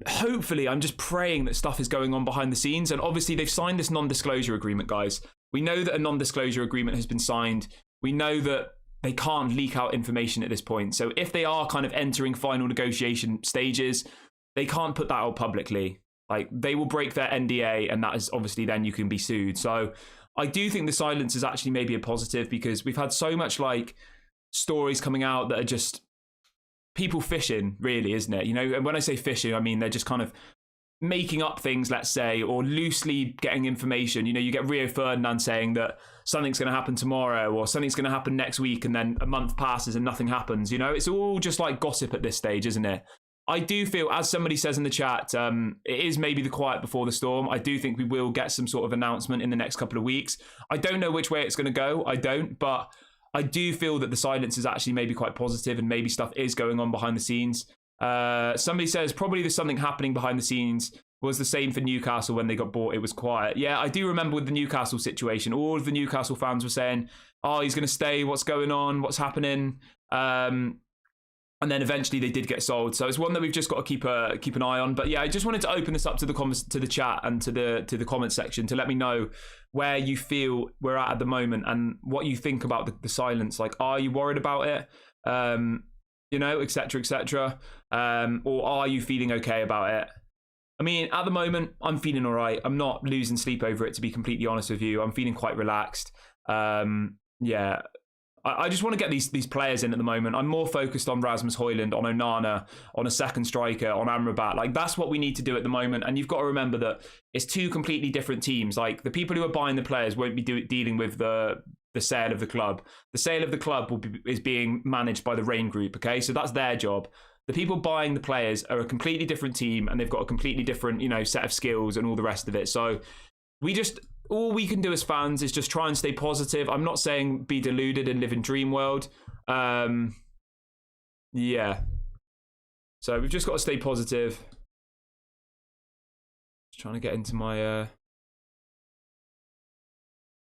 hopefully, I'm just praying that stuff is going on behind the scenes. And obviously they've signed this non-disclosure agreement, guys. We know that a non-disclosure agreement has been signed. We know that they can't leak out information at this point. So if they are kind of entering final negotiation stages, they can't put that out publicly. Like, they will break their NDA, and that is obviously then you can be sued. So I do think the silence is actually maybe a positive, because we've had so much like stories coming out that are just people fishing, really, isn't it? You know, and when I say fishing, I mean they're just kind of making up things, let's say, or loosely getting information. You know, you get Rio Ferdinand saying that something's going to happen tomorrow or something's going to happen next week, and then a month passes and nothing happens. You know, it's all just like gossip at this stage, isn't it? I do feel, as somebody says in the chat, it is maybe the quiet before the storm. I do think we will get some sort of announcement in the next couple of weeks. I don't know which way it's going to go. I don't, but I do feel that the silence is actually maybe quite positive, and maybe stuff is going on behind the scenes. Somebody says probably there's something happening behind the scenes. Was the same for Newcastle when they got bought. It was quiet. Yeah, I do remember with the Newcastle situation, all of the Newcastle fans were saying, oh, he's going to stay. What's going on? What's happening? And then eventually they did get sold. So it's one that we've just got to keep an eye on. But yeah, I just wanted to open this up to the chat and to the comment section to let me know where you feel we're at the moment and what you think about the silence. Like, are you worried about it? You know, etc., etc. Or are you feeling okay about it? I mean, at the moment, I'm feeling all right. I'm not losing sleep over it, to be completely honest with you. I'm feeling quite relaxed. Yeah. I just want to get these players in at the moment. I'm more focused on Rasmus Hojlund, on Onana, on a second striker, on Amrabat. Like, that's what we need to do at the moment. And you've got to remember that it's two completely different teams. Like, the people who are buying the players won't be dealing with the sale of the club. The sale of the club is being managed by the Rain Group, okay? So that's their job. The people buying the players are a completely different team, and they've got a completely different, you know, set of skills and all the rest of it. So all we can do as fans is just try and stay positive. I'm not saying be deluded and live in dream world. Yeah. So we've just got to stay positive. Just trying to get into my...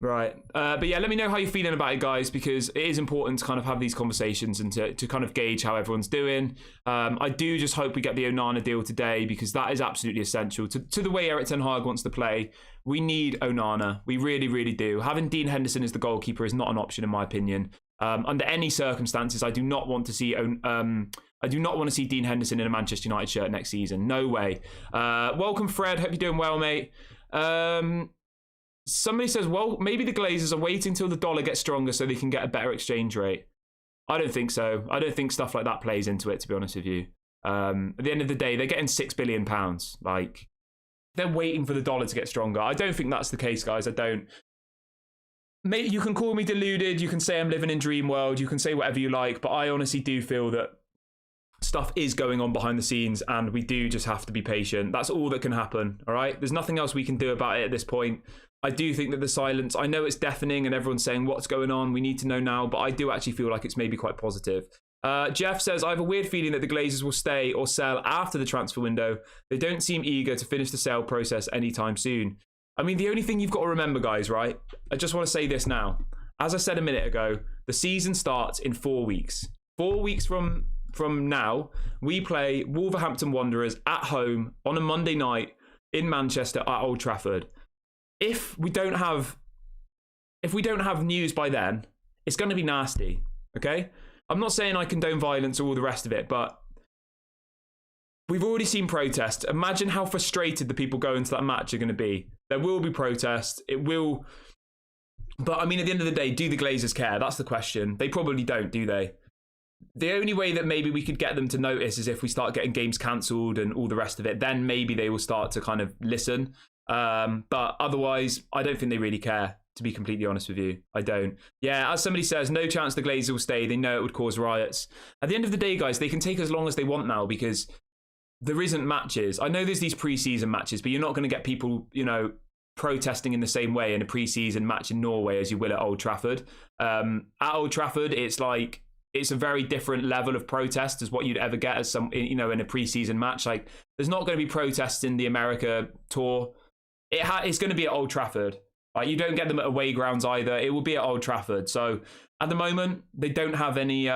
Right. But yeah, let me know how you're feeling about it, guys, because it is important to kind of have these conversations and to kind of gauge how everyone's doing. I do just hope we get the Onana deal today, because that is absolutely essential to the way Erik ten Hag wants to play. We need Onana. We really, really do. Having Dean Henderson as the goalkeeper is not an option, in my opinion. Under any circumstances, I do not want to see Dean Henderson in a Manchester United shirt next season. No way. Welcome, Fred. Hope you're doing well, mate. Somebody says, well, maybe the Glazers are waiting till the dollar gets stronger so they can get a better exchange rate. I don't think so. I don't think stuff like that plays into it, to be honest with you. At the end of the day, they're getting £6 billion. Like, they're waiting for the dollar to get stronger. I don't think that's the case, guys. I don't. Maybe you can call me deluded. You can say I'm living in dream world. You can say whatever you like. But I honestly do feel that stuff is going on behind the scenes, and we do just have to be patient. That's all that can happen, all right? There's nothing else we can do about it at this point. I do think that the silence, I know it's deafening and everyone's saying what's going on, we need to know now, but I do actually feel like it's maybe quite positive. Jeff says, I have a weird feeling that the Glazers will stay or sell after the transfer window. They don't seem eager to finish the sale process anytime soon. I mean, the only thing you've got to remember, guys, right? I just want to say this now. As I said a minute ago, the season starts in 4 weeks. 4 weeks from now, we play Wolverhampton Wanderers at home on a Monday night in Manchester at Old Trafford. If we don't have news by then, it's going to be nasty, okay? I'm not saying I condone violence or all the rest of it, but we've already seen protests. Imagine how frustrated the people going to that match are going to be. There will be protests. It will... But, I mean, at the end of the day, do the Glazers care? That's the question. They probably don't, do they? The only way that maybe we could get them to notice is if we start getting games cancelled and all the rest of it. Then maybe they will start to kind of listen. But otherwise, I don't think they really care, to be completely honest with you. I don't. Yeah, as somebody says, no chance the Glazers will stay. They know it would cause riots. At the end of the day, guys, they can take as long as they want now, because there isn't matches. I know there's these pre-season matches, but you're not going to get people, protesting in the same way in a pre-season match in Norway as you will at Old Trafford. At Old Trafford, it's a very different level of protest as what you'd ever get as in a pre-season match. Like, there's not going to be protests in the America tour. It's going to be at Old Trafford. Like, you don't get them at away grounds either. It will be at Old Trafford. So at the moment, they don't have any.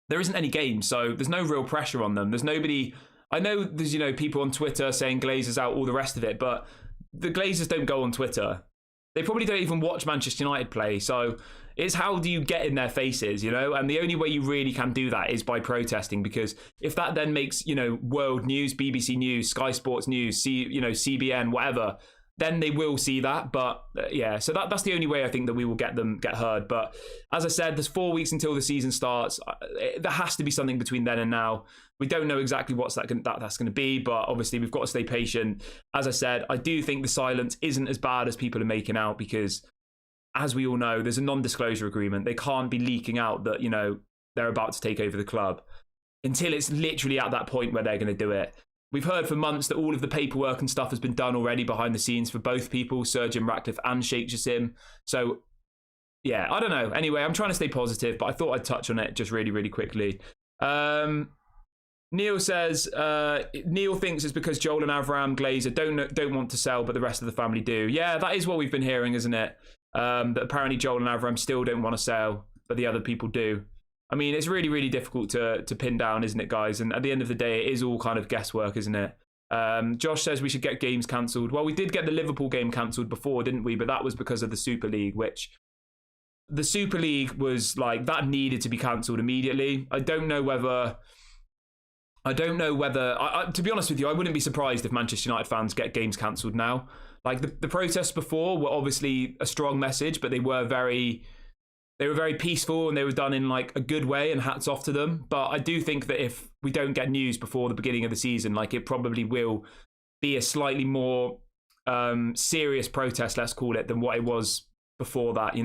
There isn't any games, so there's no real pressure on them. There's nobody. I know there's people on Twitter saying Glazers out, all the rest of it, but the Glazers don't go on Twitter. They probably don't even watch Manchester United play. So it's how do you get in their faces, And the only way you really can do that is by protesting, because if that then makes, world news, BBC News, Sky Sports News, CBN, whatever, then they will see that. But so that's the only way I think that we will get heard. But as I said, there's 4 weeks until the season starts. There has to be something between then and now. We don't know exactly what's that's going to be, but obviously we've got to stay patient. As I said, I do think the silence isn't as bad as people are making out, because as we all know, there's a non-disclosure agreement. They can't be leaking out that, they're about to take over the club until it's literally at that point where they're going to do it. We've heard for months that all of the paperwork and stuff has been done already behind the scenes for both people, Sir Jim Ratcliffe and Sheikh Jassim. So, yeah, I don't know. Anyway, I'm trying to stay positive, but I thought I'd touch on it just really, really quickly. Neil says, Neil thinks it's because Joel and Avram Glazer don't want to sell, but the rest of the family do. Yeah, that is what we've been hearing, isn't it? That apparently Joel and Avram still don't want to sell, but the other people do. I mean, it's really, really difficult to pin down, isn't it, guys? And at the end of the day, it is all kind of guesswork, isn't it? Josh says we should get games cancelled. Well, we did get the Liverpool game cancelled before, didn't we? But that was because of the Super League, which the Super League was like, that needed to be cancelled immediately. I don't know whether, to be honest with you, I wouldn't be surprised if Manchester United fans get games cancelled now. Like, the protests before were obviously a strong message, but they were very peaceful, and they were done in like a good way, and hats off to them. But I do think that if we don't get news before the beginning of the season, like, it probably will be a slightly more serious protest, let's call it, than what it was before that,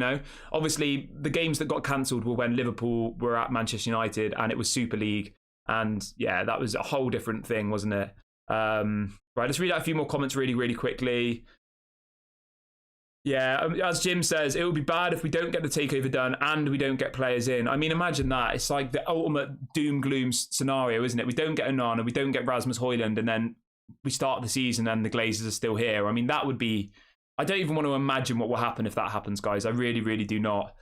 Obviously, the games that got cancelled were when Liverpool were at Manchester United and it was Super League. And yeah, that was a whole different thing, wasn't it? Right, let's read out a few more comments really, really quickly. Yeah, as Jim says, it would be bad if we don't get the takeover done and we don't get players in. I mean, imagine that. It's like the ultimate doom gloom scenario, isn't it? We don't get Onana, we don't get Rasmus Hojlund, and then we start the season and the Glazers are still here. I mean, that would be... I don't even want to imagine what will happen if that happens, guys. I really, really do not.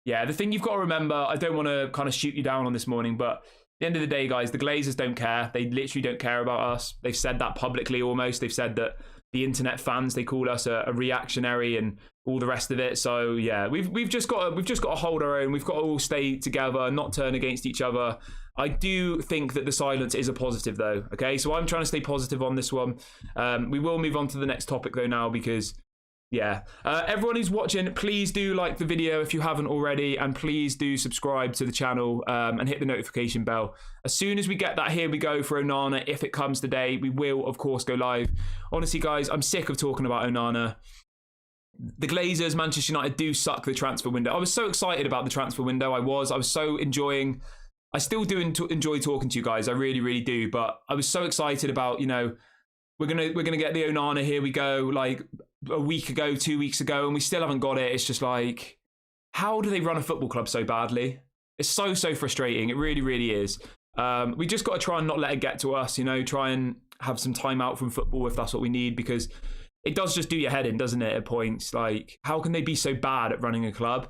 Yeah, the thing you've got to remember, I don't want to kind of shoot you down on this morning, but at the end of the day, guys, the Glazers don't care. They literally don't care about us. They've said that publicly almost. They've said that the internet fans, they call us a reactionary and all the rest of it. So yeah, we've just got to hold our own. We've got to all stay together, not turn against each other. I do think that the silence is a positive though. Okay, so I'm trying to stay positive on this one. We will move on to the next topic though now, because yeah, everyone who's watching, please do like the video if you haven't already, and please do subscribe to the channel and hit the notification bell. As soon as we get that here we go for Onana, if it comes today, we will of course go live. Honestly guys, I'm sick of talking about Onana. The Glazers, Manchester United do suck the transfer window. I was so excited about the transfer window. I was so enjoying. I still do enjoy talking to you guys. I really, really do. But I was so excited about, we're gonna get the Onana, here we go, like a week ago, 2 weeks ago, and we still haven't got it. It's just like, how do they run a football club so badly? It's so frustrating. It really, really is. We just got to try and not let it get to us, try and have some time out from football if that's what we need, because it does just do your head in, doesn't it, at points? Like, how can they be so bad at running a club?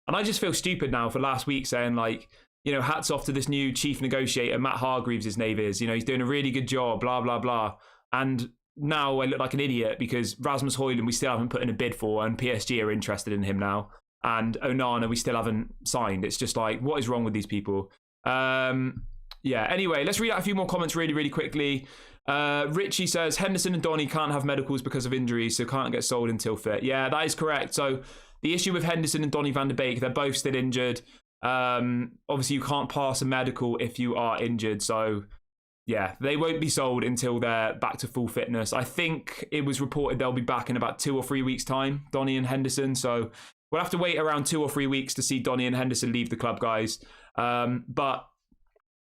And I just feel stupid now for last week saying, like, hats off to this new chief negotiator, Matt Hargreaves, his name is, he's doing a really good job, blah, blah, blah. And now I look like an idiot because Rasmus Hojlund we still haven't put in a bid for, and PSG are interested in him now. And Onana we still haven't signed. It's just like, what is wrong with these people? Yeah, anyway, let's read out a few more comments really, really quickly. Richie says, Henderson and Donny can't have medicals because of injuries, so can't get sold until fit. Yeah, that is correct. So the issue with Henderson and Donny van der Beek, they're both still injured. Obviously, you can't pass a medical if you are injured. So yeah, they won't be sold until they're back to full fitness. I think it was reported they'll be back in about 2 or 3 weeks' time, Donny and Henderson. So we'll have to wait around 2 or 3 weeks to see Donny and Henderson leave the club, guys. But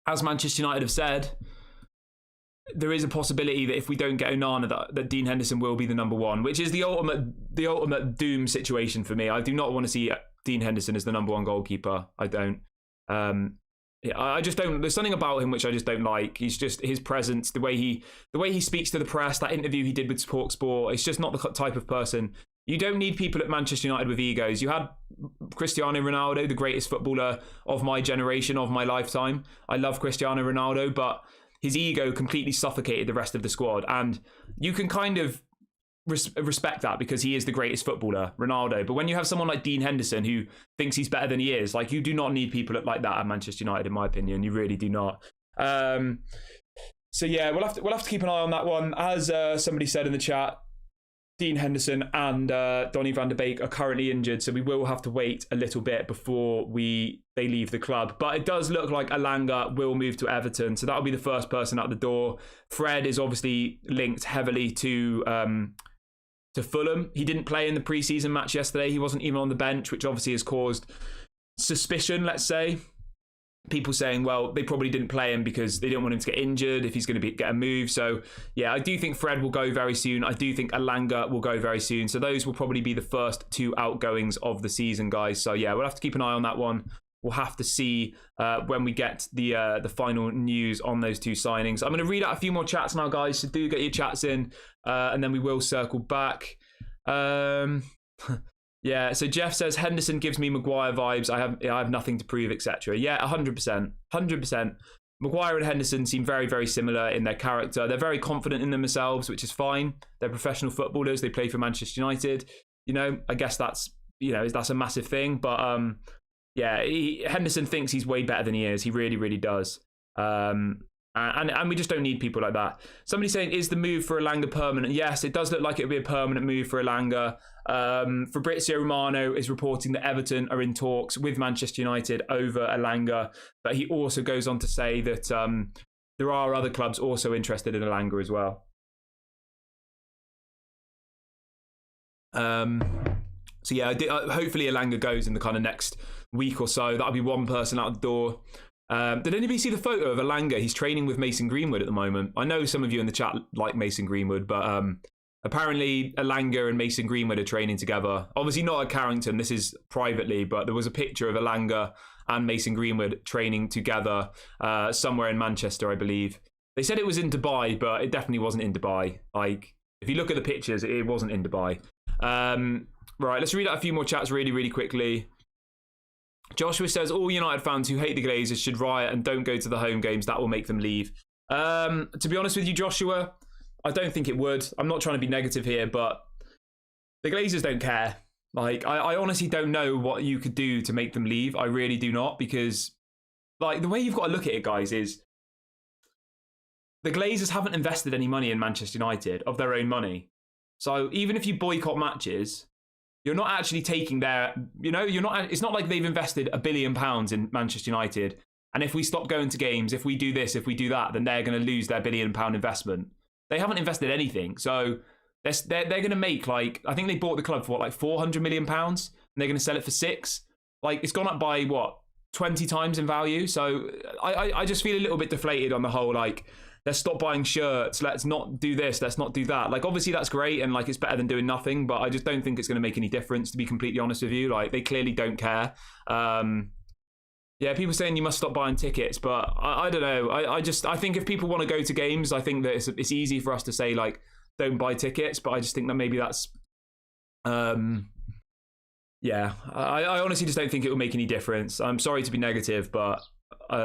as Manchester United have said, there is a possibility that if we don't get Onana, that Dean Henderson will be the number one, which is the ultimate doom situation for me. I do not want to see Dean Henderson as the number one goalkeeper. I don't. I just don't. There's something about him which I just don't like. He's just his presence, the way he speaks to the press. That interview he did with Sport. It's just not the type of person. You don't need people at Manchester United with egos. You had Cristiano Ronaldo, the greatest footballer of my generation, of my lifetime. I love Cristiano Ronaldo, but his ego completely suffocated the rest of the squad. And you can kind of respect that because he is the greatest footballer, Ronaldo. But when you have someone like Dean Henderson who thinks he's better than he is, like, you do not need people like that at Manchester United, in my opinion. You really do not. So yeah, we'll have to keep an eye on that one. As somebody said in the chat, Dean Henderson and Donny van der Beek are currently injured, so we will have to wait a little bit before they leave the club. But it does look like Elanga will move to Everton, so that'll be the first person out the door. Fred is obviously linked heavily to Fulham. He didn't play in the pre-season match yesterday. He wasn't even on the bench, which obviously has caused suspicion, let's say. People saying, well, they probably didn't play him because they didn't want him to get injured if he's going to get a move. So, yeah, I do think Fred will go very soon. I do think Elanga will go very soon. So those will probably be the first two outgoings of the season, guys. So, yeah, we'll have to keep an eye on that one. We'll have to see when we get the final news on those two signings. I'm going to read out a few more chats now, guys. So do get your chats in, and then we will circle back. Yeah, so Jeff says, Henderson gives me Maguire vibes. I have nothing to prove, etc. Yeah, 100%. 100%. Maguire and Henderson seem very, very similar in their character. They're very confident in themselves, which is fine. They're professional footballers. They play for Manchester United. You know, I guess that's a massive thing. But yeah, Henderson thinks he's way better than he is. He really, really does. And we just don't need people like that. Somebody saying, is the move for Elanga permanent? Yes, it does look like it would be a permanent move for Elanga. Fabrizio Romano is reporting that Everton are in talks with Manchester United over Elanga, but he also goes on to say that there are other clubs also interested in Elanga as well. So yeah, hopefully Elanga goes in the kind of next week or so. That'll be one person out the door. Did anybody see the photo of Elanga? He's training with Mason Greenwood at the moment. I know some of you in the chat like Mason Greenwood, but apparently Elanga and Mason Greenwood are training together. Obviously not at Carrington, this is privately, but there was a picture of Elanga and Mason Greenwood training together somewhere in Manchester, I believe. They said it was in Dubai, but it definitely wasn't in Dubai. Like, if you look at the pictures, it wasn't in Dubai. Right, let's read out a few more chats really, really quickly. Joshua says, all United fans who hate the Glazers should riot and don't go to the home games. That will make them leave. To be honest with you, Joshua, I don't think it would. I'm not trying to be negative here, but the Glazers don't care. Like, I honestly don't know what you could do to make them leave. I really do not, because, like, the way you've got to look at it, guys, is the Glazers haven't invested any money in Manchester United of their own money. So even if you boycott matches, you're not actually taking their, it's not like they've invested £1 billion in Manchester United. And if we stop going to games, if we do this, if we do that, then they're going to lose their £1 billion investment. They haven't invested anything. So they're going to make, like, I think they bought the club for what, like £400 million, and they're going to sell it for £6 million. Like, it's gone up by what, 20 times in value. So I just feel a little bit deflated on the whole, like, let's stop buying shirts, let's not do this, let's not do that. Like, obviously that's great, and like, it's better than doing nothing, but I just don't think it's going to make any difference, to be completely honest with you. Like, they clearly don't care. Yeah, people saying you must stop buying tickets, but I don't know. I think if people want to go to games, I think that it's easy for us to say, like, don't buy tickets, but I just think that maybe that's yeah, I honestly just don't think it will make any difference. I'm sorry to be negative, but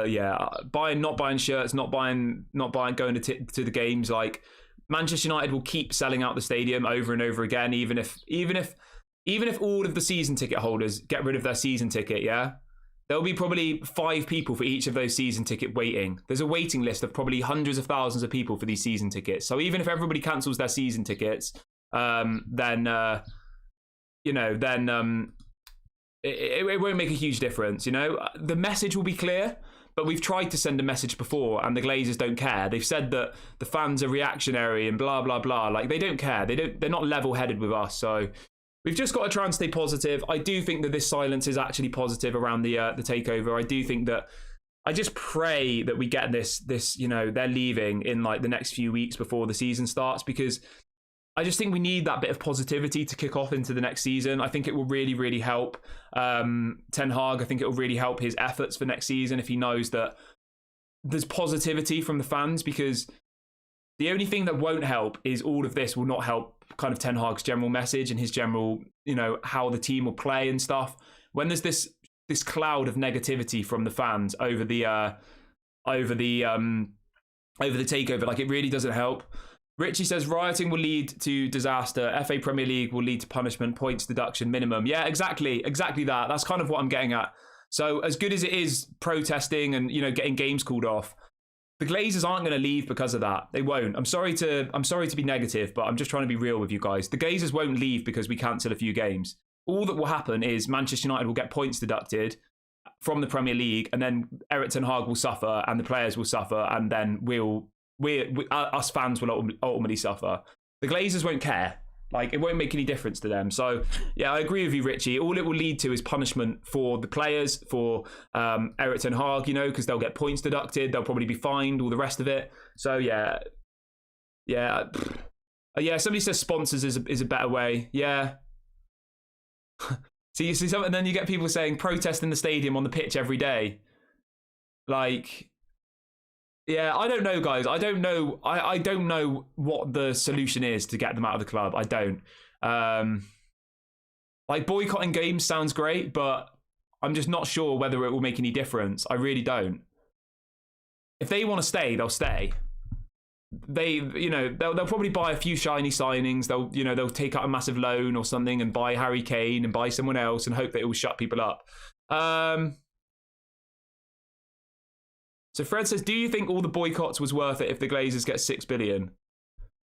yeah, not buying shirts, not buying going to the games. Like, Manchester United will keep selling out the stadium over and over again, even if all of the season ticket holders get rid of their season ticket. Yeah, there'll be probably 5 people for each of those season ticket waiting. There's a waiting list of probably hundreds of thousands of people for these season tickets. So even if everybody cancels their season tickets, then it won't make a huge difference. The message will be clear, but we've tried to send a message before, and the Glazers don't care. They've said that the fans are reactionary and blah blah blah. Like, they don't care. They're not level-headed with us. So we've just got to try and stay positive. I do think that this silence is actually positive around the takeover. I do think that I just pray that we get this, you know, they're leaving in like the next few weeks before the season starts, because I just think we need that bit of positivity to kick off into the next season. I think it will really, really help Ten Hag. I think it will really help his efforts for next season if he knows that there's positivity from the fans, because the only thing that won't help is all of this will not help kind of Ten Hag's general message and his general, you know, how the team will play and stuff. When there's this cloud of negativity from the fans over the takeover, like, it really doesn't help. Richie says rioting will lead to disaster. FA Premier League will lead to punishment, points deduction, minimum. Yeah, exactly that. That's kind of what I'm getting at. So as good as it is protesting and, you know, getting games called off, the Glazers aren't going to leave because of that. They won't. I'm sorry to be negative, but I'm just trying to be real with you guys. The Glazers won't leave because we cancel a few games. All that will happen is Manchester United will get points deducted from the Premier League, and then Eric Ten Hag will suffer, and the players will suffer, and then us fans will ultimately suffer. The Glazers won't care. Like, it won't make any difference to them. So, yeah, I agree with you, Richie. All it will lead to is punishment for the players, for Eric Ten Hag, you know, because they'll get points deducted. They'll probably be fined, all the rest of it. So, yeah. Somebody says sponsors is a better way. Yeah. So you see something, and then you get people saying protest in the stadium on the pitch every day. Like, yeah, I don't know, guys. I don't know. I don't know what the solution is to get them out of the club. I don't. Like, boycotting games sounds great, but I'm just not sure whether it will make any difference. I really don't. If they want to stay, they'll stay. They'll probably buy a few shiny signings. They'll take out a massive loan or something and buy Harry Kane and buy someone else and hope that it will shut people up. So Fred says, do you think all the boycotts was worth it if the Glazers get 6 billion?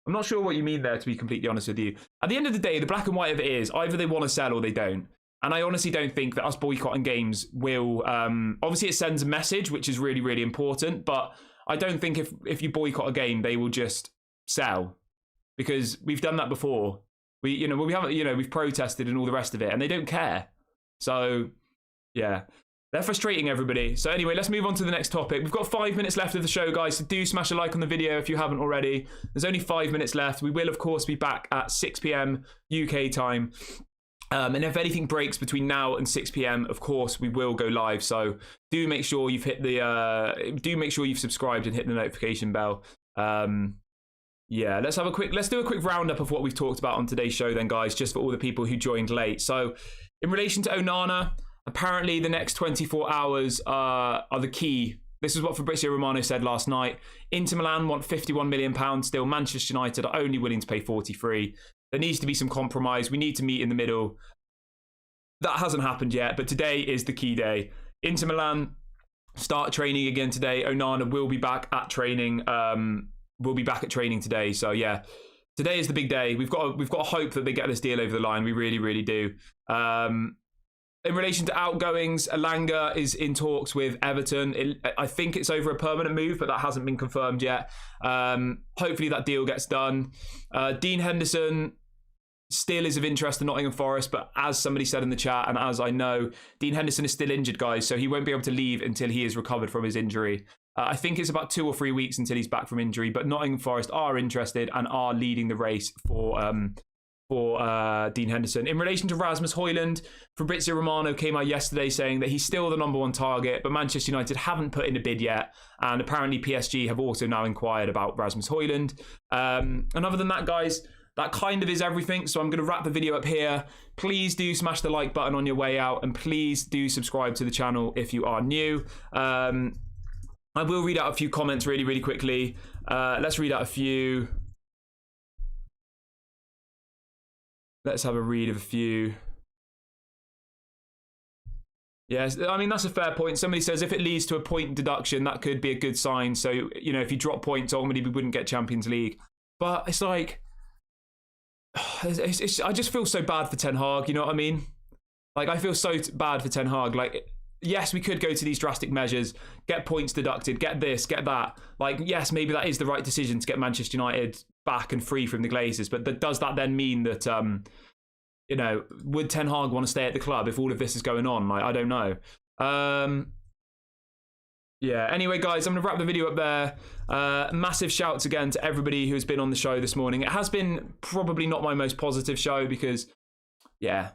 I'm not sure what you mean there, to be completely honest with you. At the end of the day, the black and white of it is either they want to sell or they don't. And I honestly don't think that us boycotting games will... obviously, it sends a message, which is really, really important. But I don't think if you boycott a game, they will just sell. Because we've done that before. We've protested and all the rest of it, and they don't care. So, yeah. They're frustrating everybody. So anyway, let's move on to the next topic. We've got 5 minutes left of the show, guys, so do smash a like on the video if you haven't already. There's only 5 minutes left. We will, of course, be back at 6 p.m. UK time. And if anything breaks between now and 6 p.m, of course, we will go live. So do make sure you've you've subscribed and hit the notification bell. Yeah, let's do a quick roundup of what we've talked about on today's show then, guys, just for all the people who joined late. So in relation to Onana, apparently the next 24 hours are the key. This is what Fabrizio Romano said last night. Inter Milan want £51 million still. Manchester United are only willing to pay 43. There needs to be some compromise. We need to meet in the middle. That hasn't happened yet, but today is the key day. Inter Milan start training again today. Onana will be back at training. Today. So yeah, today is the big day. We've got to hope that they get this deal over the line. We really, really do. In relation to outgoings, Elanga is in talks with Everton. I think it's over a permanent move, but that hasn't been confirmed yet. Hopefully that deal gets done. Dean Henderson still is of interest to Nottingham Forest, but as somebody said in the chat, and as I know, Dean Henderson is still injured, guys, so he won't be able to leave until he is recovered from his injury. I think it's about 2 or 3 weeks until he's back from injury, but Nottingham Forest are interested and are leading the race for Dean Henderson. In relation to Rasmus Hojlund, Fabrizio Romano came out yesterday saying that he's still the number 1 target, but Manchester United haven't put in a bid yet, and apparently PSG have also now inquired about Rasmus Hojlund. And other than that, guys, that kind of is everything, so I'm going to wrap the video up here. Please do smash the like button on your way out, and please do subscribe to the channel if you are new. I will read out a few comments really, really quickly. Let's read out a few. Let's have a read of a few. Yes, I mean, that's a fair point. Somebody says if it leads to a point deduction, that could be a good sign. So, you know, if you drop points, ultimately we wouldn't get Champions League. But it's like, I just feel so bad for Ten Hag, you know what I mean? Like, I feel so bad for Ten Hag. Like, yes, we could go to these drastic measures, get points deducted, get this, get that. Like, yes, maybe that is the right decision to get Manchester United back and free from the Glazers. But does that then mean that, you know, would Ten Hag want to stay at the club if all of this is going on? Like, I don't know. Yeah, anyway, guys, I'm going to wrap the video up there. Massive shouts again to everybody who's been on the show this morning. It has been probably not my most positive show because, yeah,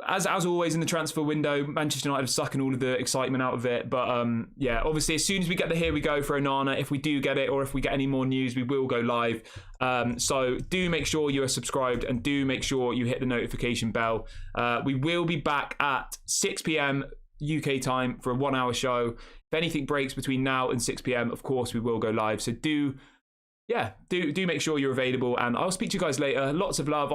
as always in the transfer window, Manchester United are sucking all of the excitement out of it. But yeah, obviously, as soon as we get the here we go for Onana, if we do get it or if we get any more news, we will go live. So do make sure you are subscribed and do make sure you hit the notification bell. We will be back at 6 p.m. UK time for a 1 hour show. If anything breaks between now and 6 p.m, of course, we will go live. So do make sure you're available, and I'll speak to you guys later. Lots of love.